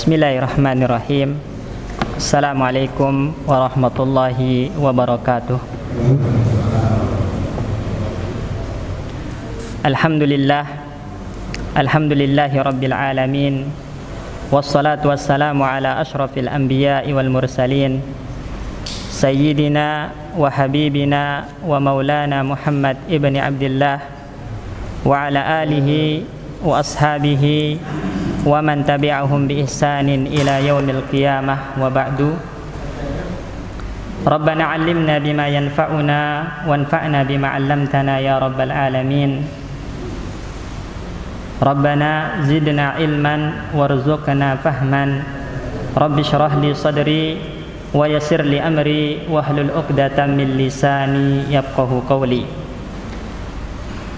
Bismillahirrahmanirrahim. Assalamualaikum warahmatullahi wabarakatuh. Alhamdulillahi rabbil alamin. Wassalatu wassalamu ala ashrafil anbiya'i wal mursalin, sayyidina wa habibina wa maulana Muhammad ibni Abdillah wa ala alihi wa ashabihi wa man tabi'ahum bi ihsanin ila yaumil qiyamah wa ba'du. Rabbana 'allimna bima yanfa'una wanfa'na bima 'allamtana ya rabbal alamin. Rabbana zidna ilman warzuqna fahman. Rabbi shrah li sadri wa yassir li amri wahlul 'uqdatam min lisani yafqahu qawli.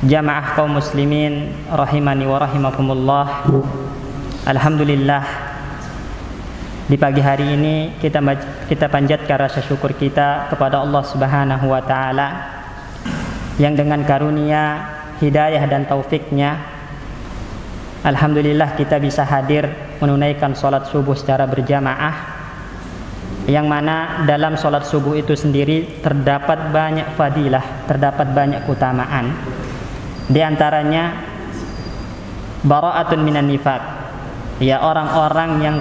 Jamaah kaum muslimin rahimani wa rahimakumullah. Alhamdulillah, di pagi hari ini kita panjatkan rasa syukur kita kepada Allah Subhanahu wa taala yang dengan karunia, hidayah dan taufiknya, alhamdulillah kita bisa hadir menunaikan salat subuh secara berjamaah, yang mana dalam salat subuh itu sendiri terdapat banyak fadilah, terdapat banyak keutamaan. Di antaranya bara'atun minan nifaq, ya, orang-orang yang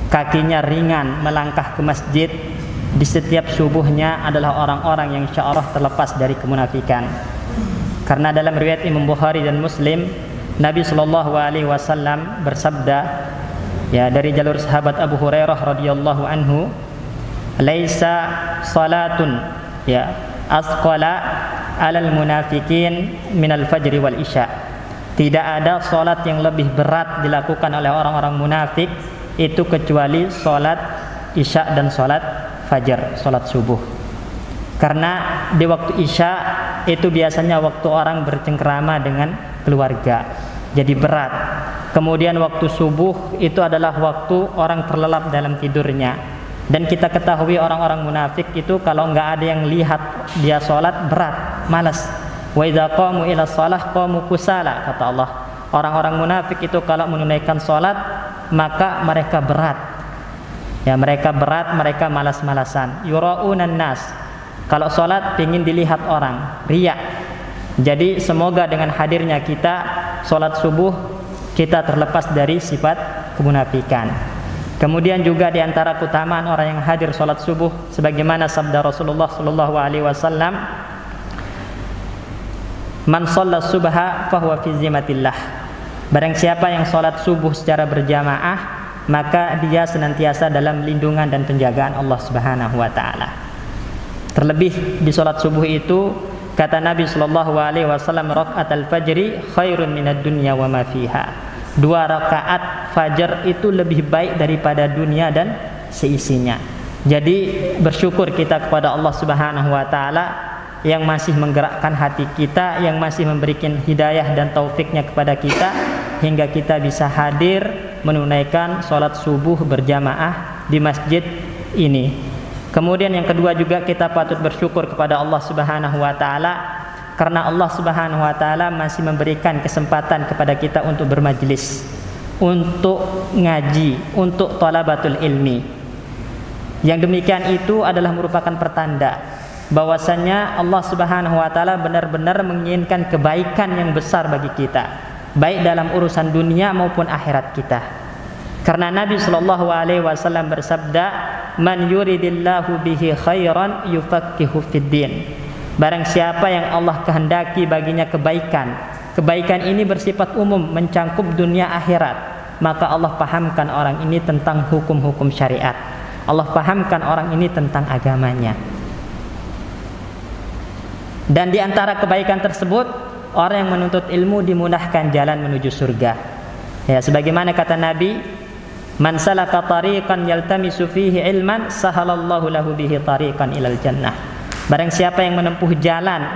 kakinya ringan melangkah ke masjid di setiap subuhnya adalah orang-orang yang insyaallah terlepas dari kemunafikan. Karena dalam riwayat Imam Bukhari dan Muslim, Nabi sallallahu alaihi wasallam bersabda, ya, dari jalur sahabat Abu Hurairah radhiyallahu anhu, laisa salatun, ya, asqala alal munafikin minal fajri wal isya. Tidak ada salat yang lebih berat dilakukan oleh orang-orang munafik itu kecuali salat isya dan salat fajar, salat subuh. Karena di waktu isya itu biasanya waktu orang bercengkrama dengan keluarga, jadi berat. Kemudian waktu subuh itu adalah waktu orang terlelap dalam tidurnya. Dan kita ketahui orang-orang munafik itu kalau nggak ada yang lihat dia salat, berat, malas. Wa idza qamu ila shalah qamu kusala, kata Allah. Orang-orang munafik itu kalau menunaikan salat maka mereka berat. Ya, mereka berat, mereka malas-malasan. Yuraunan nas. Kalau salat ingin dilihat orang, riya. Jadi semoga dengan hadirnya kita salat subuh kita terlepas dari sifat kemunafikan. Kemudian juga di antara keutamaan orang yang hadir salat subuh sebagaimana sabda Rasulullah sallallahu alaihi wasallam, man shalla subha fahuwa fi zimatillah. Barang siapa yang salat subuh secara berjamaah, maka dia senantiasa dalam lindungan dan penjagaan Allah Subhanahu wa taala. Terlebih di salat subuh itu kata Nabi sallallahu alaihi wasallam, rakaatul fajri khairun minad dunya wa ma fiha. 2 rakaat fajar itu lebih baik daripada dunia dan seisinya. Jadi bersyukur kita kepada Allah Subhanahu wa taala yang masih menggerakkan hati kita, yang masih memberikan hidayah dan taufiknya kepada kita hingga kita bisa hadir menunaikan salat subuh berjamaah di masjid ini. Kemudian yang kedua juga kita patut bersyukur kepada Allah Subhanahu wa taala karena Allah Subhanahu wa taala masih memberikan kesempatan kepada kita untuk bermajlis, untuk ngaji, untuk thalabatul ilmi. Yang demikian itu adalah merupakan pertanda bahwasanya Allah Subhanahu wa taala benar-benar menginginkan kebaikan yang besar bagi kita, baik dalam urusan dunia maupun akhirat kita. Karena Nabi sallallahu alaihi wasallam bersabda, "Man yuridillahu bihi khairan yufaqihu fid din." Barang siapa yang Allah kehendaki baginya kebaikan, kebaikan ini bersifat umum, mencangkup dunia akhirat, maka Allah pahamkan orang ini tentang hukum-hukum syariat. Allah pahamkan orang ini tentang agamanya. Dan di antara kebaikan tersebut, orang yang menuntut ilmu dimudahkan jalan menuju surga. Ya, sebagaimana kata Nabi, "Man salaka tariqan yaltamisu fihi ilman, sahalallahu lahu bihi tariqan ilal jannah." Barang siapa yang menempuh jalan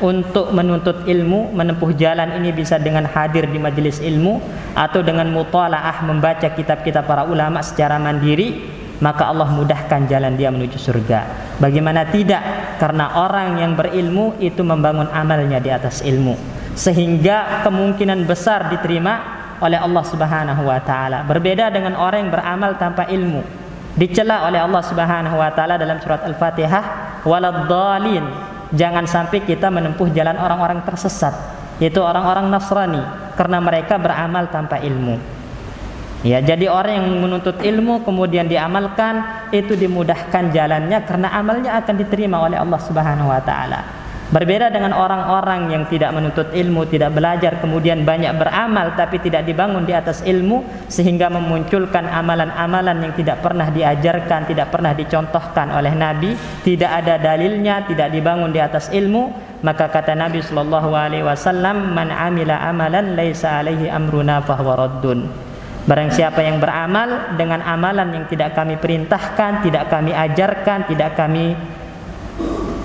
untuk menuntut ilmu, menempuh jalan ini bisa dengan hadir di majelis ilmu atau dengan mutalaah membaca kitab-kitab para ulama secara mandiri, maka Allah mudahkan jalan dia menuju surga. Bagaimana tidak? Karena orang yang berilmu itu membangun amalnya di atas ilmu, sehingga kemungkinan besar diterima oleh Allah Subhanahu wa taala. Berbeda dengan orang yang beramal tanpa ilmu. Dicela oleh Allah Subhanahu wa taala dalam surat Al-Fatihah, waladdallin. Jangan sampai kita menempuh jalan orang-orang tersesat, yaitu orang-orang Nasrani, karena mereka beramal tanpa ilmu. Ya, jadi orang yang menuntut ilmu kemudian diamalkan, itu dimudahkan jalannya karena amalnya akan diterima oleh Allah Subhanahu wa taala. Berbeda dengan orang-orang yang tidak menuntut ilmu, tidak belajar, kemudian banyak beramal tapi tidak dibangun di atas ilmu, sehingga memunculkan amalan-amalan yang tidak pernah diajarkan, tidak pernah dicontohkan oleh Nabi, tidak ada dalilnya, tidak dibangun di atas ilmu. Maka kata Nabi sallallahu alaihi wasallam, man amila amalan laisa alaihi amruna fahuwa raddun. Barang siapa yang beramal dengan amalan yang tidak kami perintahkan, tidak kami ajarkan, tidak kami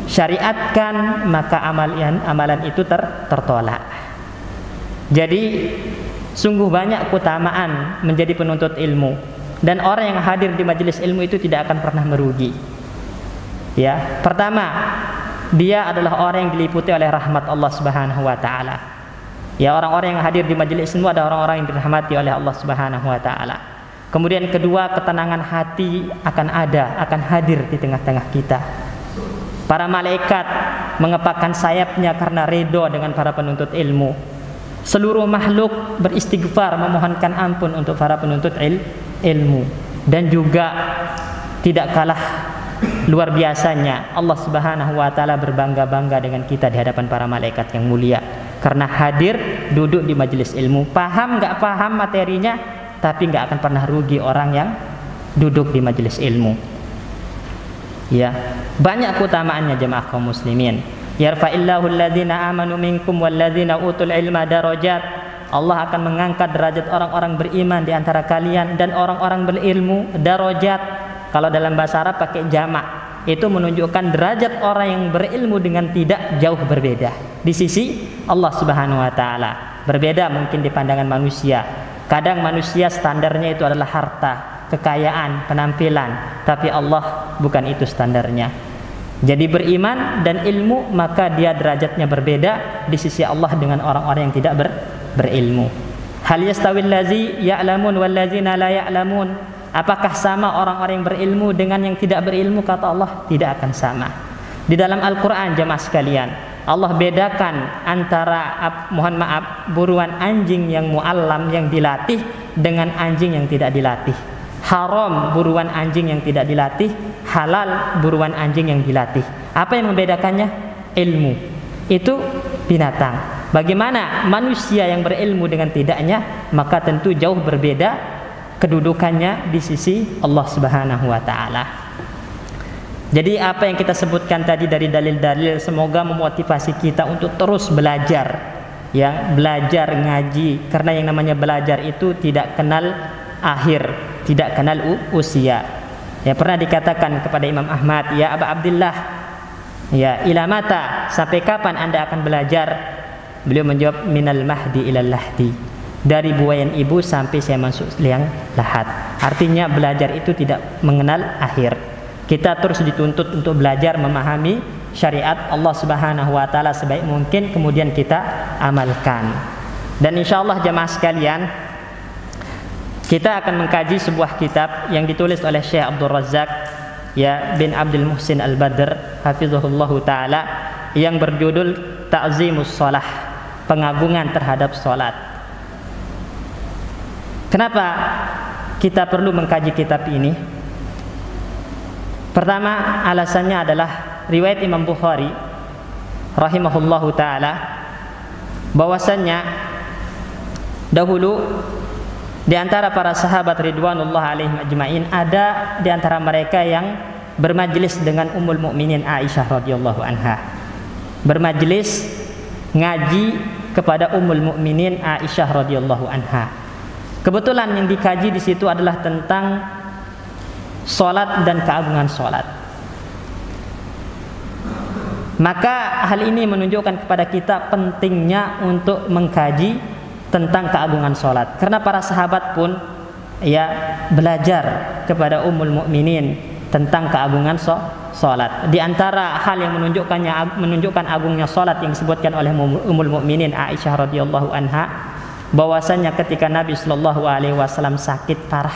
syariatkan, maka amalan itu tertolak. Jadi sungguh banyak keutamaan menjadi penuntut ilmu, dan orang yang hadir di majelis ilmu itu tidak akan pernah merugi. Ya, pertama, dia adalah orang yang diliputi oleh rahmat Allah Subhanahu wa taala. Ya, orang-orang yang hadir di majelis ilmu ada orang-orang yang dirahmati oleh Allah Subhanahu wa taala. Kemudian kedua, ketenangan hati akan hadir di tengah-tengah kita. Para malaikat mengepakkan sayapnya karena ridho dengan para penuntut ilmu. Seluruh makhluk beristighfar, memohonkan ampun untuk para penuntut ilmu. Dan juga tidak kalah luar biasanya, Allah Subhanahu wa taala berbangga-bangga dengan kita di hadapan para malaikat yang mulia, karena hadir duduk di majelis ilmu. Paham nggak paham materinya, tapi nggak akan pernah rugi orang yang duduk di majelis ilmu. Ya, banyak keutamaannya jemaah kaum muslimin. Yarfa'illahu alladhina amanu minkum walladhina utul ilma darajat. Allah akan mengangkat derajat orang-orang beriman di antara kalian dan orang-orang berilmu. Darajat, kalau dalam bahasa Arab pakai jamak, itu menunjukkan derajat orang yang berilmu dengan tidak jauh berbeda di sisi Allah Subhanahu wa taala. Berbeda mungkin di pandangan manusia. Kadang manusia standarnya itu adalah harta, kekayaan, penampilan, tapi Allah bukan itu standarnya. Jadi beriman dan ilmu, maka dia derajatnya berbeda di sisi Allah dengan orang-orang yang tidak berilmu. Hal yastawil ladzi ya'lamun wal ladzina la ya'lamun. Apakah sama orang-orang yang berilmu dengan yang tidak berilmu? Kata Allah, tidak akan sama. Di dalam Al-Quran jemaah sekalian, Allah bedakan antara buruan anjing yang mu'allam, yang dilatih, dengan anjing yang tidak dilatih. Haram buruan anjing yang tidak dilatih, halal buruan anjing yang dilatih. Apa yang membedakannya? Ilmu. Itu binatang. Bagaimana manusia yang berilmu dengan tidaknya? Maka tentu jauh berbeda kedudukannya di sisi Allah Subhanahu wa taala. Jadi apa yang kita sebutkan tadi dari dalil-dalil semoga memotivasi kita untuk terus belajar, ya, belajar ngaji, karena yang namanya belajar itu tidak kenal akhir, tidak kenal usia. Ya, pernah dikatakan kepada Imam Ahmad, ya Aba Abdillah, ya ila mata, sampai kapan Anda akan belajar? Beliau menjawab, minal mahdi ilal lahdi, dari buayan ibu sampai saya masuk liang lahat. Artinya belajar itu tidak mengenal akhir. Kita terus dituntut untuk belajar memahami syariat Allah Subhanahu wa taala sebaik mungkin, kemudian kita amalkan. Dan insyaallah jemaah sekalian, kita akan mengkaji sebuah kitab yang ditulis oleh Syekh Abdul Razak, ya, bin Abdul Muhsin Al-Badr hafizahullahu taala, yang berjudul Ta'zimus Shalah, pengagungan terhadap salat. Kenapa kita perlu mengkaji kitab ini? Pertama, alasannya adalah riwayat Imam Bukhari rahimahullahu taala, bahwasannya dahulu di antara para sahabat ridwanullah alaihim ajmain, ada di antara mereka yang bermajlis dengan Ummul Mukminin Aisyah radhiyallahu anha. Bermajlis ngaji kepada Ummul Mukminin Aisyah radhiyallahu anha. Kebetulan yang dikaji di situ adalah tentang salat dan keagungan salat. Maka hal ini menunjukkan kepada kita pentingnya untuk mengkaji tentang keagungan salat, karena para sahabat pun ya belajar kepada Ummul Mukminin tentang keagungan salat. Di antara hal yang menunjukkan agungnya salat yang disebutkan oleh Ummul Mukminin Aisyah radhiyallahu anha, bahwasanya ketika Nabi Shallallahu Alaihi Wasallam sakit parah,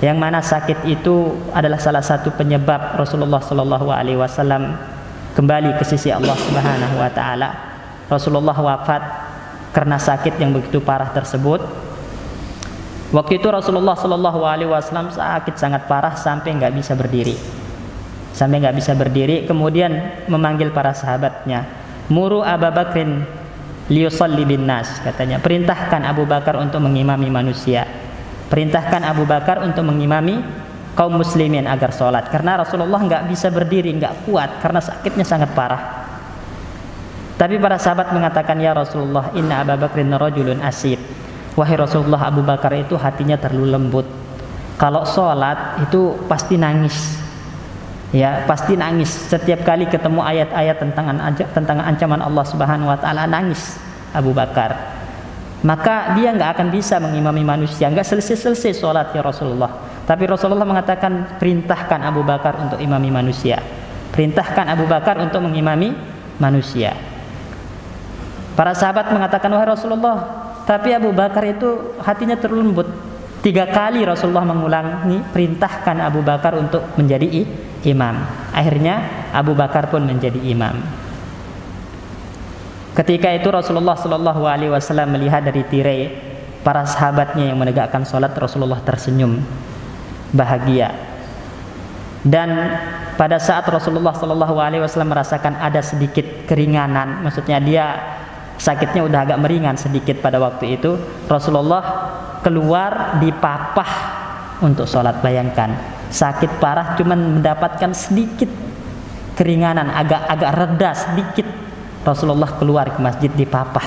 yang mana sakit itu adalah salah satu penyebab Rasulullah Shallallahu Alaihi Wasallam kembali ke sisi Allah Subhanahu Wa Taala. Rasulullah wafat karena sakit yang begitu parah tersebut. Waktu itu Rasulullah Shallallahu Alaihi Wasallam sakit sangat parah sampai nggak bisa berdiri. Kemudian memanggil para sahabatnya, muru Abu Bakrin liyusalli bin nas, katanya, perintahkan Abu Bakar untuk mengimami manusia, perintahkan Abu Bakar untuk mengimami kaum muslimin agar sholat, karena Rasulullah nggak bisa berdiri, nggak kuat karena sakitnya sangat parah. Tapi para sahabat mengatakan, ya Rasulullah, inna Abu Bakrin rajulun asib, wahai Rasulullah, Abu Bakar itu hatinya terlalu lembut, kalau sholat itu pasti nangis, ya pasti nangis. Setiap kali ketemu ayat-ayat tentang ancaman Allah Subhanahu Wa Taala, nangis Abu Bakar. Maka dia nggak akan bisa mengimami manusia, nggak selesai sholat ya Rasulullah. Tapi Rasulullah mengatakan, perintahkan Abu Bakar untuk imami manusia, perintahkan Abu Bakar untuk mengimami manusia. Para sahabat mengatakan, wahai Rasulullah, tapi Abu Bakar itu hatinya terlalu lembut. 3 kali Rasulullah mengulangi, perintahkan Abu Bakar untuk menjadi imam. Akhirnya Abu Bakar pun menjadi imam. Ketika itu Rasulullah Shallallahu Alaihi Wasallam melihat dari tirai para sahabatnya yang menegakkan sholat, Rasulullah tersenyum bahagia. Dan pada saat Rasulullah Shallallahu Alaihi Wasallam merasakan ada sedikit keringanan, maksudnya dia sakitnya udah agak meringan sedikit pada waktu itu, Rasulullah keluar dipapah untuk sholat. Bayangkan, sakit parah cuman mendapatkan sedikit keringanan, agak reda sedikit, Rasulullah keluar ke masjid dipapah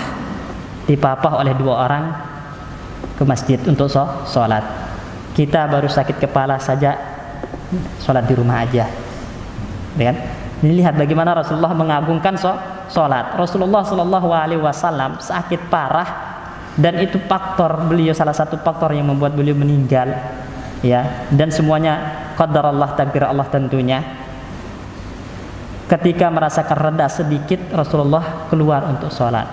oleh 2 orang ke masjid untuk sholat. Kita baru sakit kepala saja, sholat di rumah aja, kan? Ini lihat bagaimana Rasulullah mengagungkan sholat. Rasulullah Shallallahu Alaihi Wasallam sakit parah, dan itu faktor beliau, salah satu faktor yang membuat beliau meninggal, ya. Dan semuanya qadar Allah, takdir Allah tentunya. Ketika merasakan reda sedikit, Rasulullah keluar untuk sholat,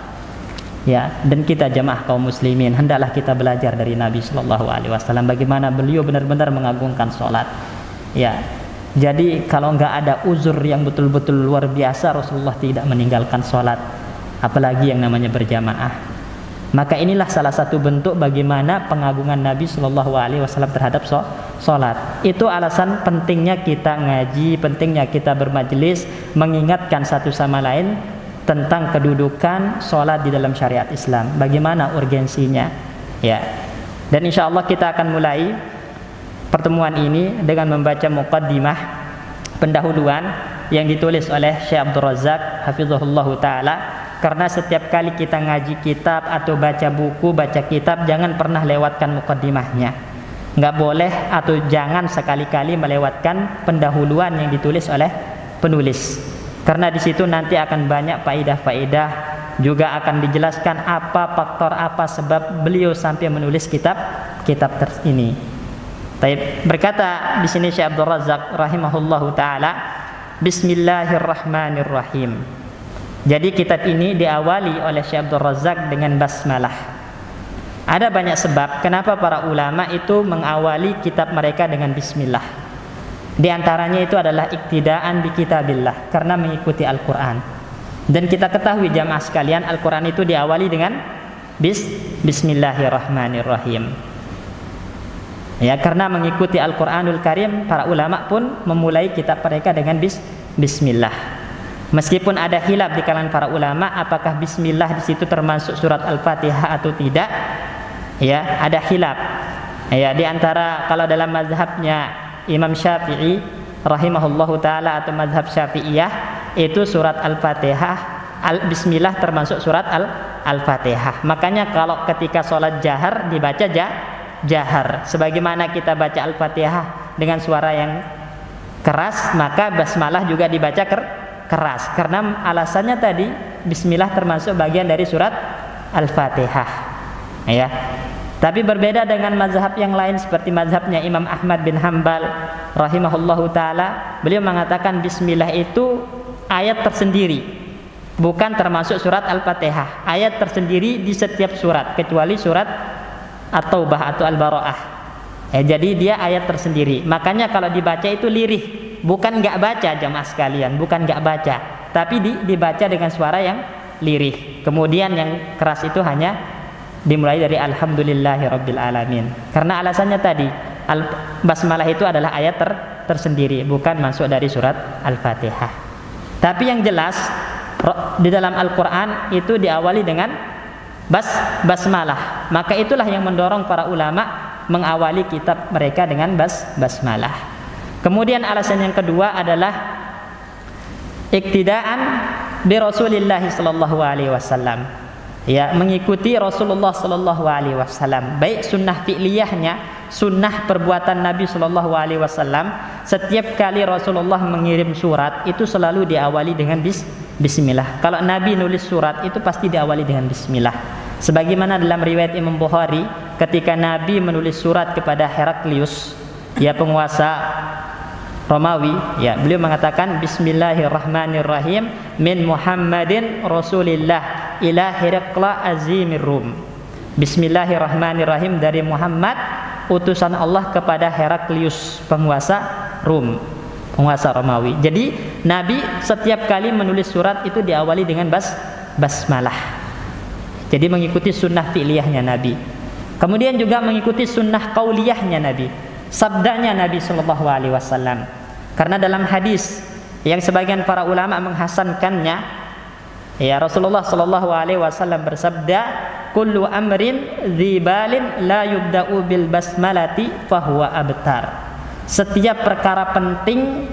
ya. Dan kita jamaah kaum muslimin, hendaklah kita belajar dari Nabi Shallallahu Alaihi Wasallam bagaimana beliau benar-benar mengagungkan sholat, ya. Jadi kalau nggak ada uzur yang betul-betul luar biasa, Rasulullah tidak meninggalkan sholat, apalagi yang namanya berjamaah. Maka inilah salah satu bentuk bagaimana pengagungan Nabi Shallallahu Alaihi Wasallam terhadap sholat. Itu alasan pentingnya kita ngaji, pentingnya kita bermajelis, mengingatkan satu sama lain tentang kedudukan sholat di dalam syariat Islam, bagaimana urgensinya, ya. Dan insya Allah kita akan mulai pertemuan ini dengan membaca muqaddimah, pendahuluan yang ditulis oleh Syekh Abdul Razak hafizahullah ta'ala. Karena setiap kali kita ngaji kitab atau baca buku, baca kitab, jangan pernah lewatkan muqaddimahnya. Nggak boleh atau jangan sekali-kali melewatkan pendahuluan yang ditulis oleh penulis. Karena di situ nanti akan banyak faedah-faedah, juga akan dijelaskan apa faktor, apa sebab beliau sampai menulis kitab ini. Berkata di sini Syekh Abdul Razak rahimahullahu taala, Bismillahirrahmanirrahim. Jadi kitab ini diawali oleh Syekh Abdul Razak dengan basmalah. Ada banyak sebab kenapa para ulama itu mengawali kitab mereka dengan bismillah. Di antaranya itu adalah iktidaan bi kitabillah, karena mengikuti Al-Qur'an. Dan kita ketahui jamaah sekalian, Al-Qur'an itu diawali dengan Bismillahirrahmanirrahim. Ya, karena mengikuti Al-Qur'anul Karim, para ulama pun memulai kitab mereka dengan bismillah. Meskipun ada khilaf di kalangan para ulama apakah bismillah di situ termasuk surat Al-Fatihah atau tidak. Ya, ada khilaf. Ya, di antara kalau dalam mazhabnya Imam Syafi'i rahimahullahu taala atau mazhab Syafi'iyah, itu surat Al-Fatihah, bismillah termasuk surat Al-Fatihah. Makanya kalau ketika sholat jahar dibaca jahar, sebagaimana kita baca Al-Fatihah dengan suara yang keras, maka basmalah juga dibaca keras, karena alasannya tadi bismillah termasuk bagian dari surat Al-Fatihah, ya. Tapi berbeda dengan mazhab yang lain seperti mazhabnya Imam Ahmad bin Hanbal rahimahullahu taala, beliau mengatakan bismillah itu ayat tersendiri, bukan termasuk surat Al-Fatihah. Ayat tersendiri di setiap surat kecuali surat At-Taubah atau Al-Bara'ah. Jadi dia ayat tersendiri. Makanya kalau dibaca itu lirih, bukan nggak baca jamaah sekalian, bukan nggak baca, tapi dibaca dengan suara yang lirih. Kemudian yang keras itu hanya dimulai dari Alhamdulillahirabbil alamin. Karena alasannya tadi basmalah itu adalah ayat tersendiri, bukan masuk dari surat Al-Fatihah. Tapi yang jelas di dalam Al-Quran itu diawali dengan basmalah. Maka itulah yang mendorong para ulama mengawali kitab mereka dengan basmalah. Kemudian alasan yang kedua adalah iktidaan bi Rasulillah sallallahu alaihi wasallam. Ya, mengikuti Rasulullah sallallahu alaihi wasallam, baik sunnah fi'liyahnya, sunnah perbuatan Nabi sallallahu alaihi wasallam. Setiap kali Rasulullah mengirim surat itu selalu diawali dengan bismillah. Kalau Nabi nulis surat itu pasti diawali dengan bismillah. Sebagaimana dalam riwayat Imam Bukhari, ketika Nabi menulis surat kepada Heraklius, ya penguasa Romawi, ya beliau mengatakan Bismillahirrahmanirrahim min Muhammadin Rasulillah ila Herakla azimir Rum. Bismillahirrahmanirrahim dari Muhammad utusan Allah kepada Heraklius penguasa Rum, penguasa Romawi. Jadi Nabi setiap kali menulis surat itu diawali dengan basmalah. Jadi mengikuti sunnah fi'liyahnya Nabi. Kemudian juga mengikuti sunnah qauliyahnya Nabi, sabdanya Nabi sallallahu alaihi wasallam. Karena dalam hadis yang sebagian para ulama menghasankannya, ya Rasulullah sallallahu alaihi wasallam bersabda, "Kullu amrin dzibalin la yubda'u bil basmalati fahuwa abtar." Setiap perkara penting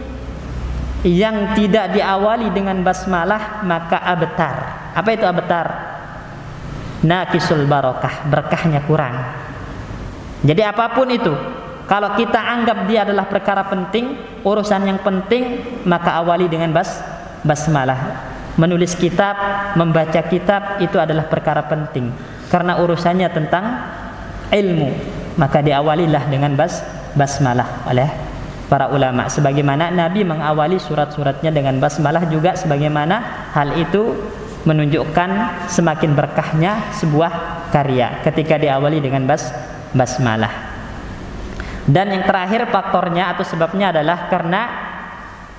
yang tidak diawali dengan basmalah maka abtar. Apa itu abtar? Naqisul barakah, berkahnya kurang. Jadi apapun itu, kalau kita anggap dia adalah perkara penting, urusan yang penting, maka awali dengan basmalah. Menulis kitab, membaca kitab itu adalah perkara penting karena urusannya tentang ilmu, maka diawalilah dengan basmalah oleh para ulama. Sebagaimana Nabi mengawali surat-suratnya dengan basmalah juga, sebagaimana hal itu menunjukkan semakin berkahnya sebuah karya ketika diawali dengan basmalah. Dan yang terakhir faktornya atau sebabnya adalah karena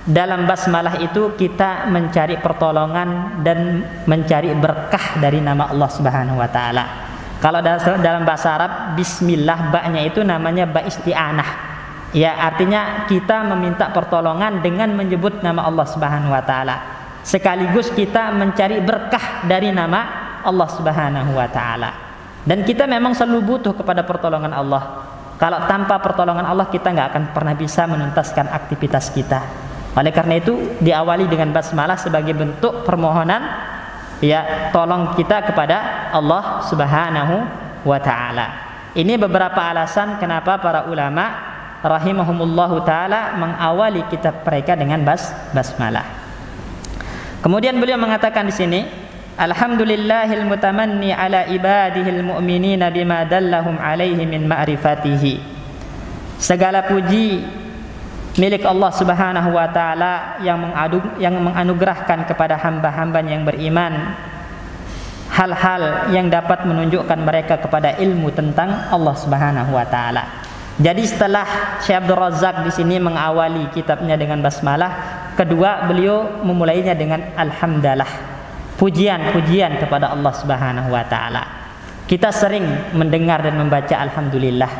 dalam basmalah itu kita mencari pertolongan dan mencari berkah dari nama Allah Subhanahu wa taala. Kalau dalam bahasa Arab bismillah, ba-nya itu namanya ba isti'anah. Ya, artinya kita meminta pertolongan dengan menyebut nama Allah Subhanahu wa taala. Sekaligus kita mencari berkah dari nama Allah Subhanahu wa taala. Dan kita memang selalu butuh kepada pertolongan Allah. Kalau tanpa pertolongan Allah kita nggak akan pernah bisa menuntaskan aktivitas kita. Oleh karena itu diawali dengan basmalah sebagai bentuk permohonan, ya tolong kita kepada Allah Subhanahu wa taala. Ini beberapa alasan kenapa para ulama rahimahumullahu taala mengawali kitab mereka dengan basmalah. Kemudian beliau mengatakan di sini, alhamdulillahil mutamanni ala ibadihil mu'minina bima dallahum alaihi min ma'rifatihi. Segala puji milik Allah Subhanahu wa taala yang menganugerahkan kepada hamba-hambanya yang beriman hal-hal yang dapat menunjukkan mereka kepada ilmu tentang Allah Subhanahu wa taala. Jadi setelah Syekh Abdul Razak di sini mengawali kitabnya dengan basmalah, kedua beliau memulainya dengan alhamdulillah, pujian-pujian kepada Allah Subhanahu wa taala. Kita sering mendengar dan membaca alhamdulillah,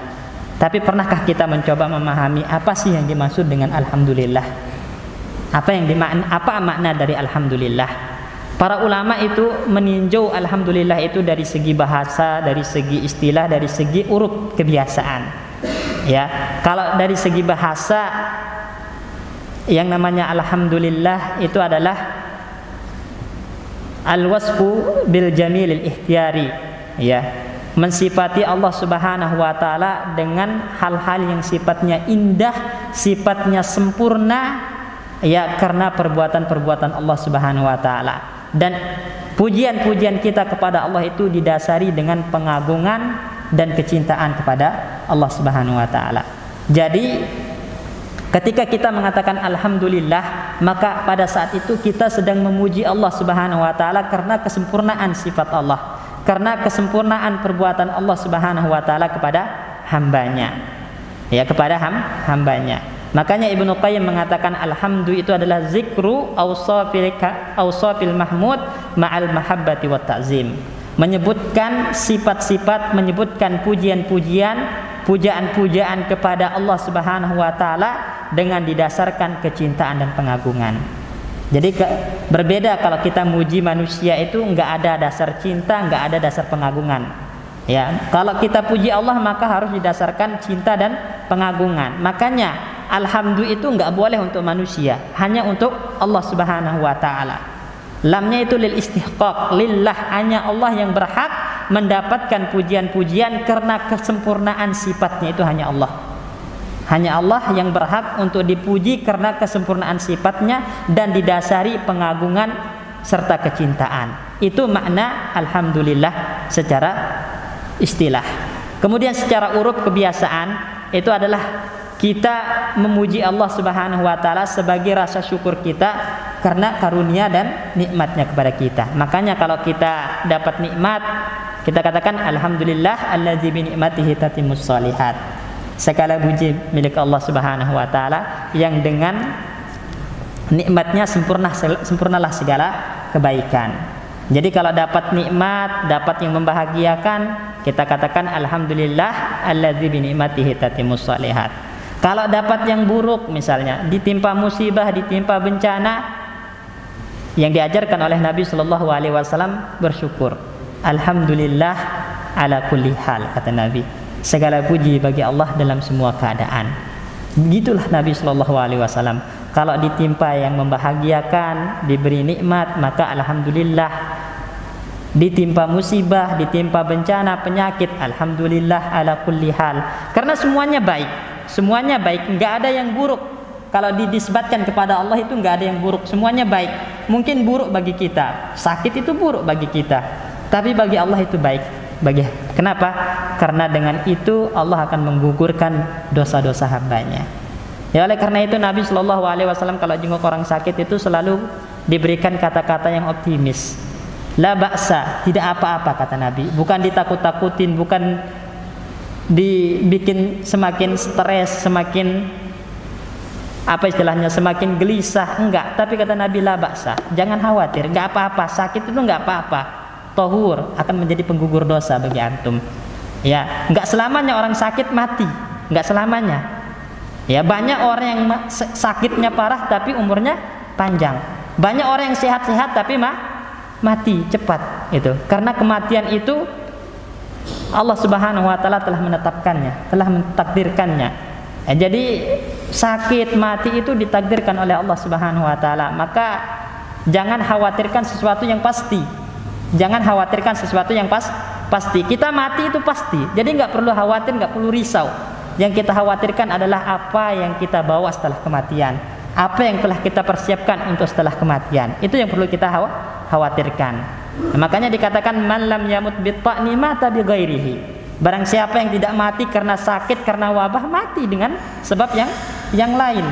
tapi pernahkah kita mencoba memahami apa sih yang dimaksud dengan alhamdulillah? Apa makna dari alhamdulillah? Para ulama itu meninjau alhamdulillah itu dari segi bahasa, dari segi istilah, dari segi uruf kebiasaan. Ya, kalau dari segi bahasa yang namanya alhamdulillah itu adalah al-wasfu bil jamilil ihtiyari, ya, mensifati Allah Subhanahu wa taala dengan hal-hal yang sifatnya indah, sifatnya sempurna, ya karena perbuatan-perbuatan Allah Subhanahu wa taala. Dan pujian-pujian kita kepada Allah itu didasari dengan pengagungan dan kecintaan kepada Allah Subhanahu wa taala. Jadi Ketika kita mengatakan alhamdulillah, maka pada saat itu kita sedang memuji Allah Subhanahu wa taala karena kesempurnaan sifat Allah, karena kesempurnaan perbuatan Allah Subhanahu wa taala kepada hambanya. Ya, kepada hambanya. Makanya Ibnu Qayyim mengatakan alhamdu itu adalah zikru awsafil mahmud ma'al mahabbati wat ta'zim. Menyebutkan sifat-sifat, menyebutkan pujian-pujian, pujaan-pujaan kepada Allah Subhanahu wa taala dengan didasarkan kecintaan dan pengagungan. Jadi berbeda kalau kita muji manusia itu enggak ada dasar cinta, enggak ada dasar pengagungan. Ya, kalau kita puji Allah maka harus didasarkan cinta dan pengagungan. Makanya alhamdulillah itu enggak boleh untuk manusia, hanya untuk Allah Subhanahu wa taala. Lamnya itu lil istihqaq, lillah, hanya Allah yang berhak mendapatkan pujian-pujian karena kesempurnaan sifatnya itu hanya Allah. Hanya Allah yang berhak untuk dipuji karena kesempurnaan sifatnya dan didasari pengagungan serta kecintaan. Itu makna alhamdulillah secara istilah. Kemudian secara uruf kebiasaan itu adalah kita memuji Allah Subhanahu wa taala sebagai rasa syukur kita karena karunia dan nikmatnya kepada kita. Makanya kalau kita dapat nikmat, kita katakan alhamdulillah allazi bi ni'matihi tatimmus shalihat. Segala puji milik Allah Subhanahu wa taala yang dengan nikmatnya sempurnalah segala kebaikan. Jadi kalau dapat nikmat, dapat yang membahagiakan, kita katakan alhamdulillah allazi bi ni'matihi tatimmus shalihat. Kalau dapat yang buruk, misalnya ditimpa musibah, ditimpa bencana, yang diajarkan oleh Nabi Shallallahu Alaihi Wasallam bersyukur. Alhamdulillah ala kulli hal, kata Nabi. Segala puji bagi Allah dalam semua keadaan. Begitulah Nabi Shallallahu Alaihi Wasallam. Kalau ditimpa yang membahagiakan, diberi nikmat, maka alhamdulillah. Ditimpa musibah, ditimpa bencana, penyakit, alhamdulillah ala kulli hal. Karena semuanya baik. Semuanya baik, enggak ada yang buruk. Kalau dinisbatkan kepada Allah itu enggak ada yang buruk, semuanya baik. Mungkin buruk bagi kita, sakit itu buruk bagi kita, tapi bagi Allah itu baik. Kenapa? Karena dengan itu Allah akan menggugurkan dosa-dosa hambanya. Ya, oleh karena itu Nabi Shallallahu Alaihi Wasallam kalau jenguk orang sakit itu selalu diberikan kata-kata yang optimis. La ba'sa, tidak apa-apa, kata Nabi. Bukan ditakut-takutin, bukan dibikin semakin stres, semakin apa istilahnya, semakin gelisah, enggak. Tapi kata Nabi la ba'sa, jangan khawatir, enggak apa-apa, sakit itu enggak apa-apa. Tahur, akan menjadi penggugur dosa bagi antum. Ya, enggak selamanya orang sakit mati, enggak selamanya. Ya, banyak orang yang sakitnya parah tapi umurnya panjang. Banyak orang yang sehat-sehat tapi mati cepat itu. Karena kematian itu Allah Subhanahu wa taala telah menetapkannya, telah mentakdirkannya. Jadi sakit, mati itu ditakdirkan oleh Allah Subhanahu wa taala. Maka jangan khawatirkan sesuatu yang pasti. Jangan khawatirkan sesuatu yang pasti. Kita mati itu pasti. Jadi enggak perlu khawatir, enggak perlu risau. Yang kita khawatirkan adalah apa yang kita bawa setelah kematian. Apa yang telah kita persiapkan untuk setelah kematian. Itu yang perlu kita khawatirkan. Makanya dikatakan man lam yamut bitta'ni mata bi ghairihi. Barang siapa yang tidak mati karena sakit, karena wabah, mati dengan sebab yang lain.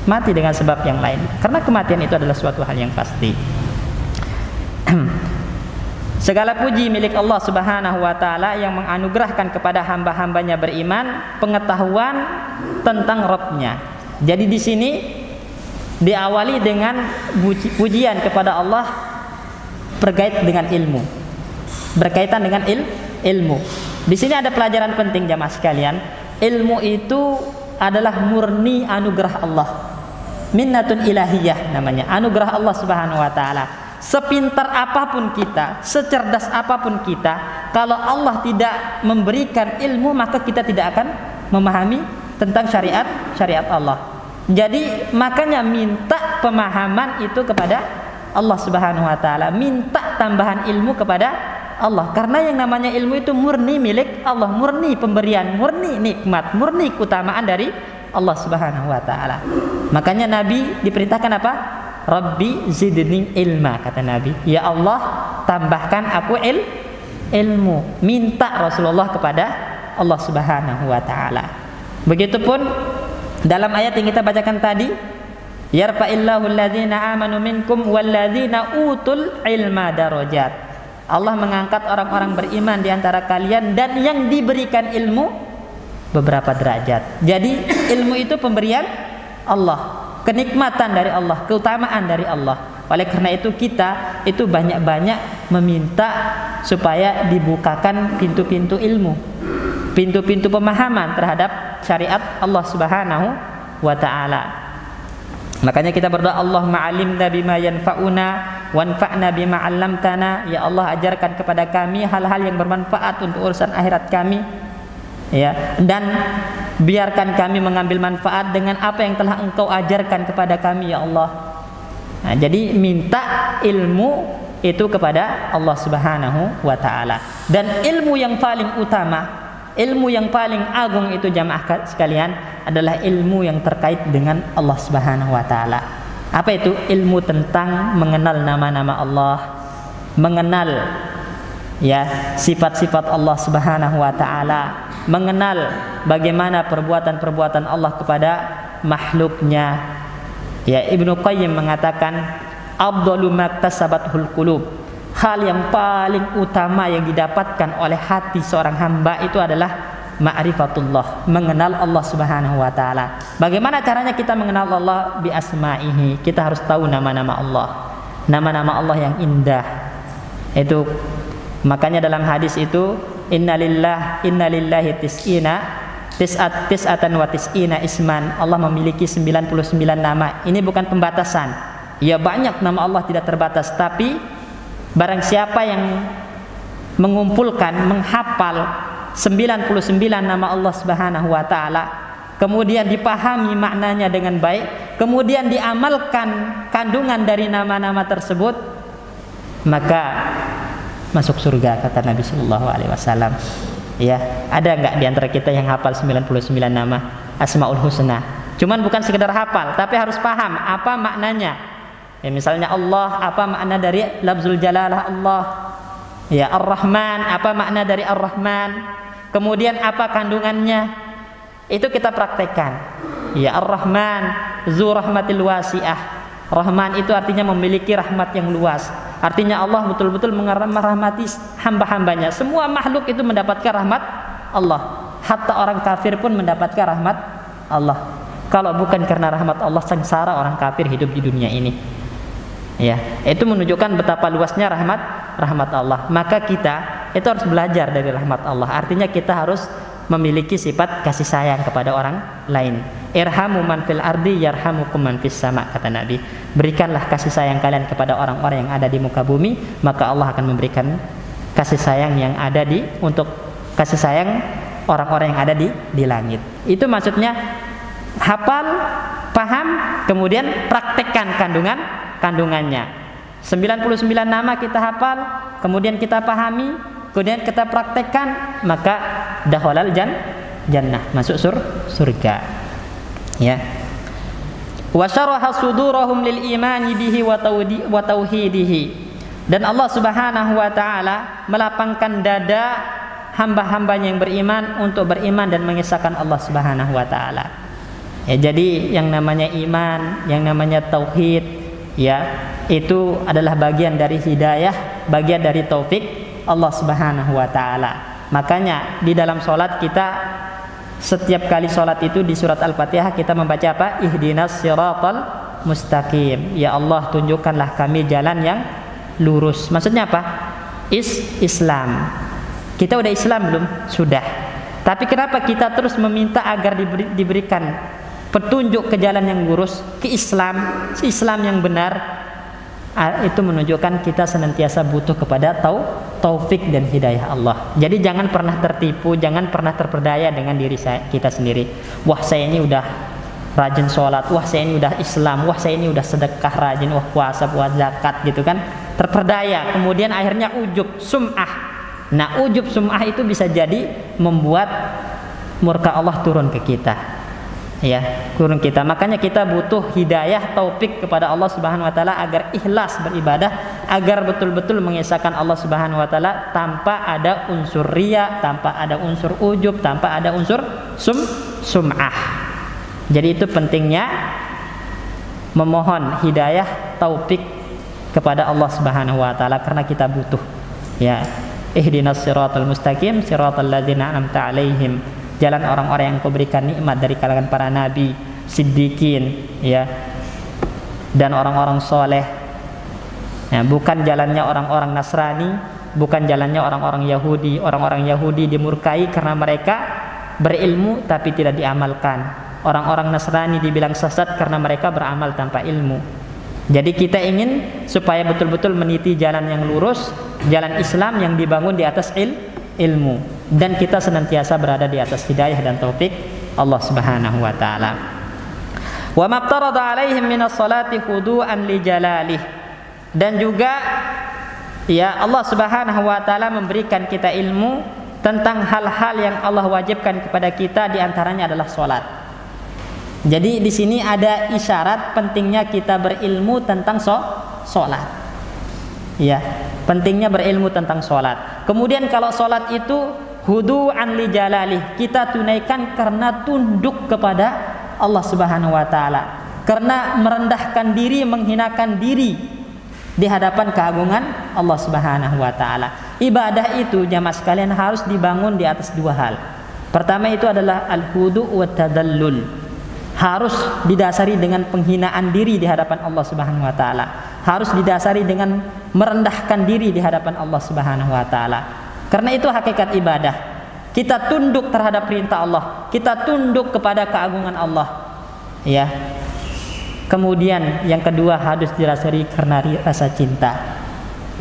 Mati dengan sebab yang lain. Karena kematian itu adalah suatu hal yang pasti. Segala puji milik Allah Subhanahu wa taala yang menganugerahkan kepada hamba-hambanya beriman pengetahuan tentang Rabb-nya. Jadi di sini diawali dengan pujian kepada Allah berkaitan dengan ilmu. Berkaitan dengan ilmu. Di sini ada pelajaran penting jamaah sekalian. Ilmu itu adalah murni anugerah Allah. Minnatun ilahiyah namanya, anugerah Allah Subhanahu wa taala. Sepintar apapun kita, secerdas apapun kita, kalau Allah tidak memberikan ilmu, maka kita tidak akan memahami tentang syariat Allah. Jadi makanya minta pemahaman itu kepada Allah Subhanahu wa taala, minta tambahan ilmu kepada Allah. Karena yang namanya ilmu itu murni milik Allah, murni pemberian, murni nikmat, murni keutamaan dari Allah Subhanahu wa taala. Makanya Nabi diperintahkan apa? Rabbi zidni ilma, kata Nabi. Ya Allah, tambahkan aku ilmu. Minta Rasulullah kepada Allah Subhanahu wa taala. Begitupun Dalam ayat yang kita bacakan tadi, yarfa'illahu alladzina amanu minkum walladzina utul ilma darajat. Allah mengangkat orang-orang beriman di antara kalian dan yang diberikan ilmu beberapa derajat. Jadi ilmu itu pemberian Allah, kenikmatan dari Allah, keutamaan dari Allah. Oleh karena itu kita itu banyak-banyak meminta supaya dibukakan pintu-pintu ilmu, pintu-pintu pemahaman terhadap syariat Allah Subhanahu wa ta'ala. Makanya kita berdoa, Allahumma alimna bima yanfa'una wanfa'na bima 'allamtana. Ya Allah, ajarkan kepada kami hal-hal yang bermanfaat untuk urusan akhirat kami, ya, dan biarkan kami mengambil manfaat dengan apa yang telah Engkau ajarkan kepada kami, ya Allah. Nah, jadi minta ilmu itu kepada Allah Subhanahu wa ta'ala. Dan ilmu yang paling utama, ilmu yang paling agung itu jamaah sekalian adalah ilmu yang terkait dengan Allah Subhanahu wa ta'ala. Apa itu? Ilmu tentang mengenal nama-nama Allah, mengenal ya sifat-sifat Allah Subhanahu wa ta'ala, mengenal bagaimana perbuatan-perbuatan Allah kepada makhluknya. Ya, Ibnu Qayyim mengatakan afdalu maktasabathul qulub, hal yang paling utama yang didapatkan oleh hati seorang hamba itu adalah ma'rifatullah, mengenal Allah Subhanahu wa ta'ala. Bagaimana caranya kita mengenal Allah? Bi asma'ihi, kita harus tahu nama-nama Allah, nama-nama Allah yang indah. Itu makanya dalam hadis itu innalillahi tis'atan wa tis'ina isman. Allah memiliki 99 nama. Ini bukan pembatasan. Ya, banyak nama Allah, tidak terbatas. Tapi barang siapa yang mengumpulkan, menghafal 99 nama Allah Subhanahu wa ta'ala, kemudian dipahami maknanya dengan baik, kemudian diamalkan kandungan dari nama-nama tersebut, maka masuk surga, kata Nabi sallallahu alaihi wasallam. Ya, ada enggak di antara kita yang hafal 99 nama Asmaul Husna? Cuman bukan sekedar hafal, tapi harus paham apa maknanya. Ya, misalnya Allah, apa makna dari lafzul jalalah Allah? Ya, Ar-Rahman, apa makna dari Ar-Rahman? Kemudian apa kandungannya? Itu kita praktekkan. Ya, Ar-Rahman zu rahmatil wasi'ah. Rahman itu artinya memiliki rahmat yang luas. Artinya Allah betul-betul merahmati hamba-hambanya. Semua makhluk itu mendapatkan rahmat Allah. Hatta orang kafir pun mendapatkan rahmat Allah. Kalau bukan karena rahmat Allah, sengsara orang kafir hidup di dunia ini. Ya, itu menunjukkan betapa luasnya rahmat Allah. Maka kita itu harus belajar dari rahmat Allah. Artinya kita harus memiliki sifat kasih sayang kepada orang lain. Irhamu man fil ardi yarhamukum man fis sama, kata Nabi. Berikanlah kasih sayang kalian kepada orang-orang yang ada di muka bumi, maka Allah akan memberikan kasih sayang yang ada untuk kasih sayang orang-orang yang ada di langit. Itu maksudnya hafal, paham, kemudian praktekkan kandungannya. 99 nama kita hafal, kemudian kita pahami, kemudian kita praktekkan, maka dakhalal jannah, masuk surga. Ya. Wa syaraha sudurahum lil imani bihi wa tauhidihi. Dan Allah Subhanahu wa ta'ala melapangkan dada hamba-hambanya yang beriman untuk beriman dan mengesahkan Allah Subhanahu wa ta'ala. Ya, jadi yang namanya iman, yang namanya tauhid, ya, itu adalah bagian dari hidayah, bagian dari taufik Allah Subhanahu wa ta'ala. Makanya di dalam sholat kita, setiap kali sholat itu di surat Al-Fatihah kita membaca apa? Ihdinas siratal mustaqim. Ya Allah, tunjukkanlah kami jalan yang lurus. Maksudnya apa? Islam. Kita udah Islam belum? Sudah. Tapi kenapa kita terus meminta agar diberikan petunjuk ke jalan yang lurus, ke Islam yang benar? Itu menunjukkan kita senantiasa butuh kepada taufik dan hidayah Allah. Jadi jangan pernah tertipu, jangan pernah terperdaya dengan diri kita sendiri. Wah, saya ini udah rajin sholat, wah saya ini udah Islam, wah saya ini udah sedekah rajin, wah puasa, zakat, gitu kan. Terperdaya, kemudian akhirnya ujub, sum'ah. Nah, ujub sum'ah itu bisa jadi membuat murka Allah turun ke kita. Ya, turun kita. Makanya kita butuh hidayah, taufik kepada Allah Subhanahu wa taala agar ikhlas beribadah, agar betul-betul mengesahkan Allah Subhanahu wa taala tanpa ada unsur riya, tanpa ada unsur ujub, tanpa ada unsur sum'ah. Jadi itu pentingnya memohon hidayah, taufik kepada Allah Subhanahu wa taala karena kita butuh. Ya, ihdinas siratal mustaqim siratal ladzina an'amta 'alaihim. Jalan orang-orang yang Kau berikan nikmat dari kalangan para nabi, siddiqin, ya, dan orang-orang soleh. Ya, bukan jalannya orang-orang Nasrani, bukan jalannya orang-orang Yahudi. Orang-orang Yahudi dimurkai karena mereka berilmu tapi tidak diamalkan. Orang-orang Nasrani dibilang sesat karena mereka beramal tanpa ilmu. Jadi kita ingin supaya betul-betul meniti jalan yang lurus, jalan Islam yang dibangun di atas ilmu, dan kita senantiasa berada di atas hidayah dan taufik Allah Subhanahu wa taala. Wa maftarada 'alaihim minas salati khudu'an li jalalih. Dan juga ya Allah Subhanahu wa taala memberikan kita ilmu tentang hal-hal yang Allah wajibkan kepada kita, di antaranya adalah salat. Jadi di sini ada isyarat pentingnya kita berilmu tentang salat. Ya, pentingnya berilmu tentang salat. Kemudian kalau salat itu khudu'an li jalalih, kita tunaikan karena tunduk kepada Allah Subhanahu wa taala, karena merendahkan diri, menghinakan diri di hadapan keagungan Allah Subhanahu wa taala. Ibadah itu jamaah sekalian harus dibangun di atas dua hal. Pertama itu adalah al-khudu' wa tadallul. Harus didasari dengan penghinaan diri di hadapan Allah Subhanahu wa taala. Harus didasari dengan merendahkan diri di hadapan Allah Subhanahu wa taala. Karena itu hakikat ibadah. Kita tunduk terhadap perintah Allah, kita tunduk kepada keagungan Allah. Ya. Kemudian yang kedua harus dirasai karena rasa cinta.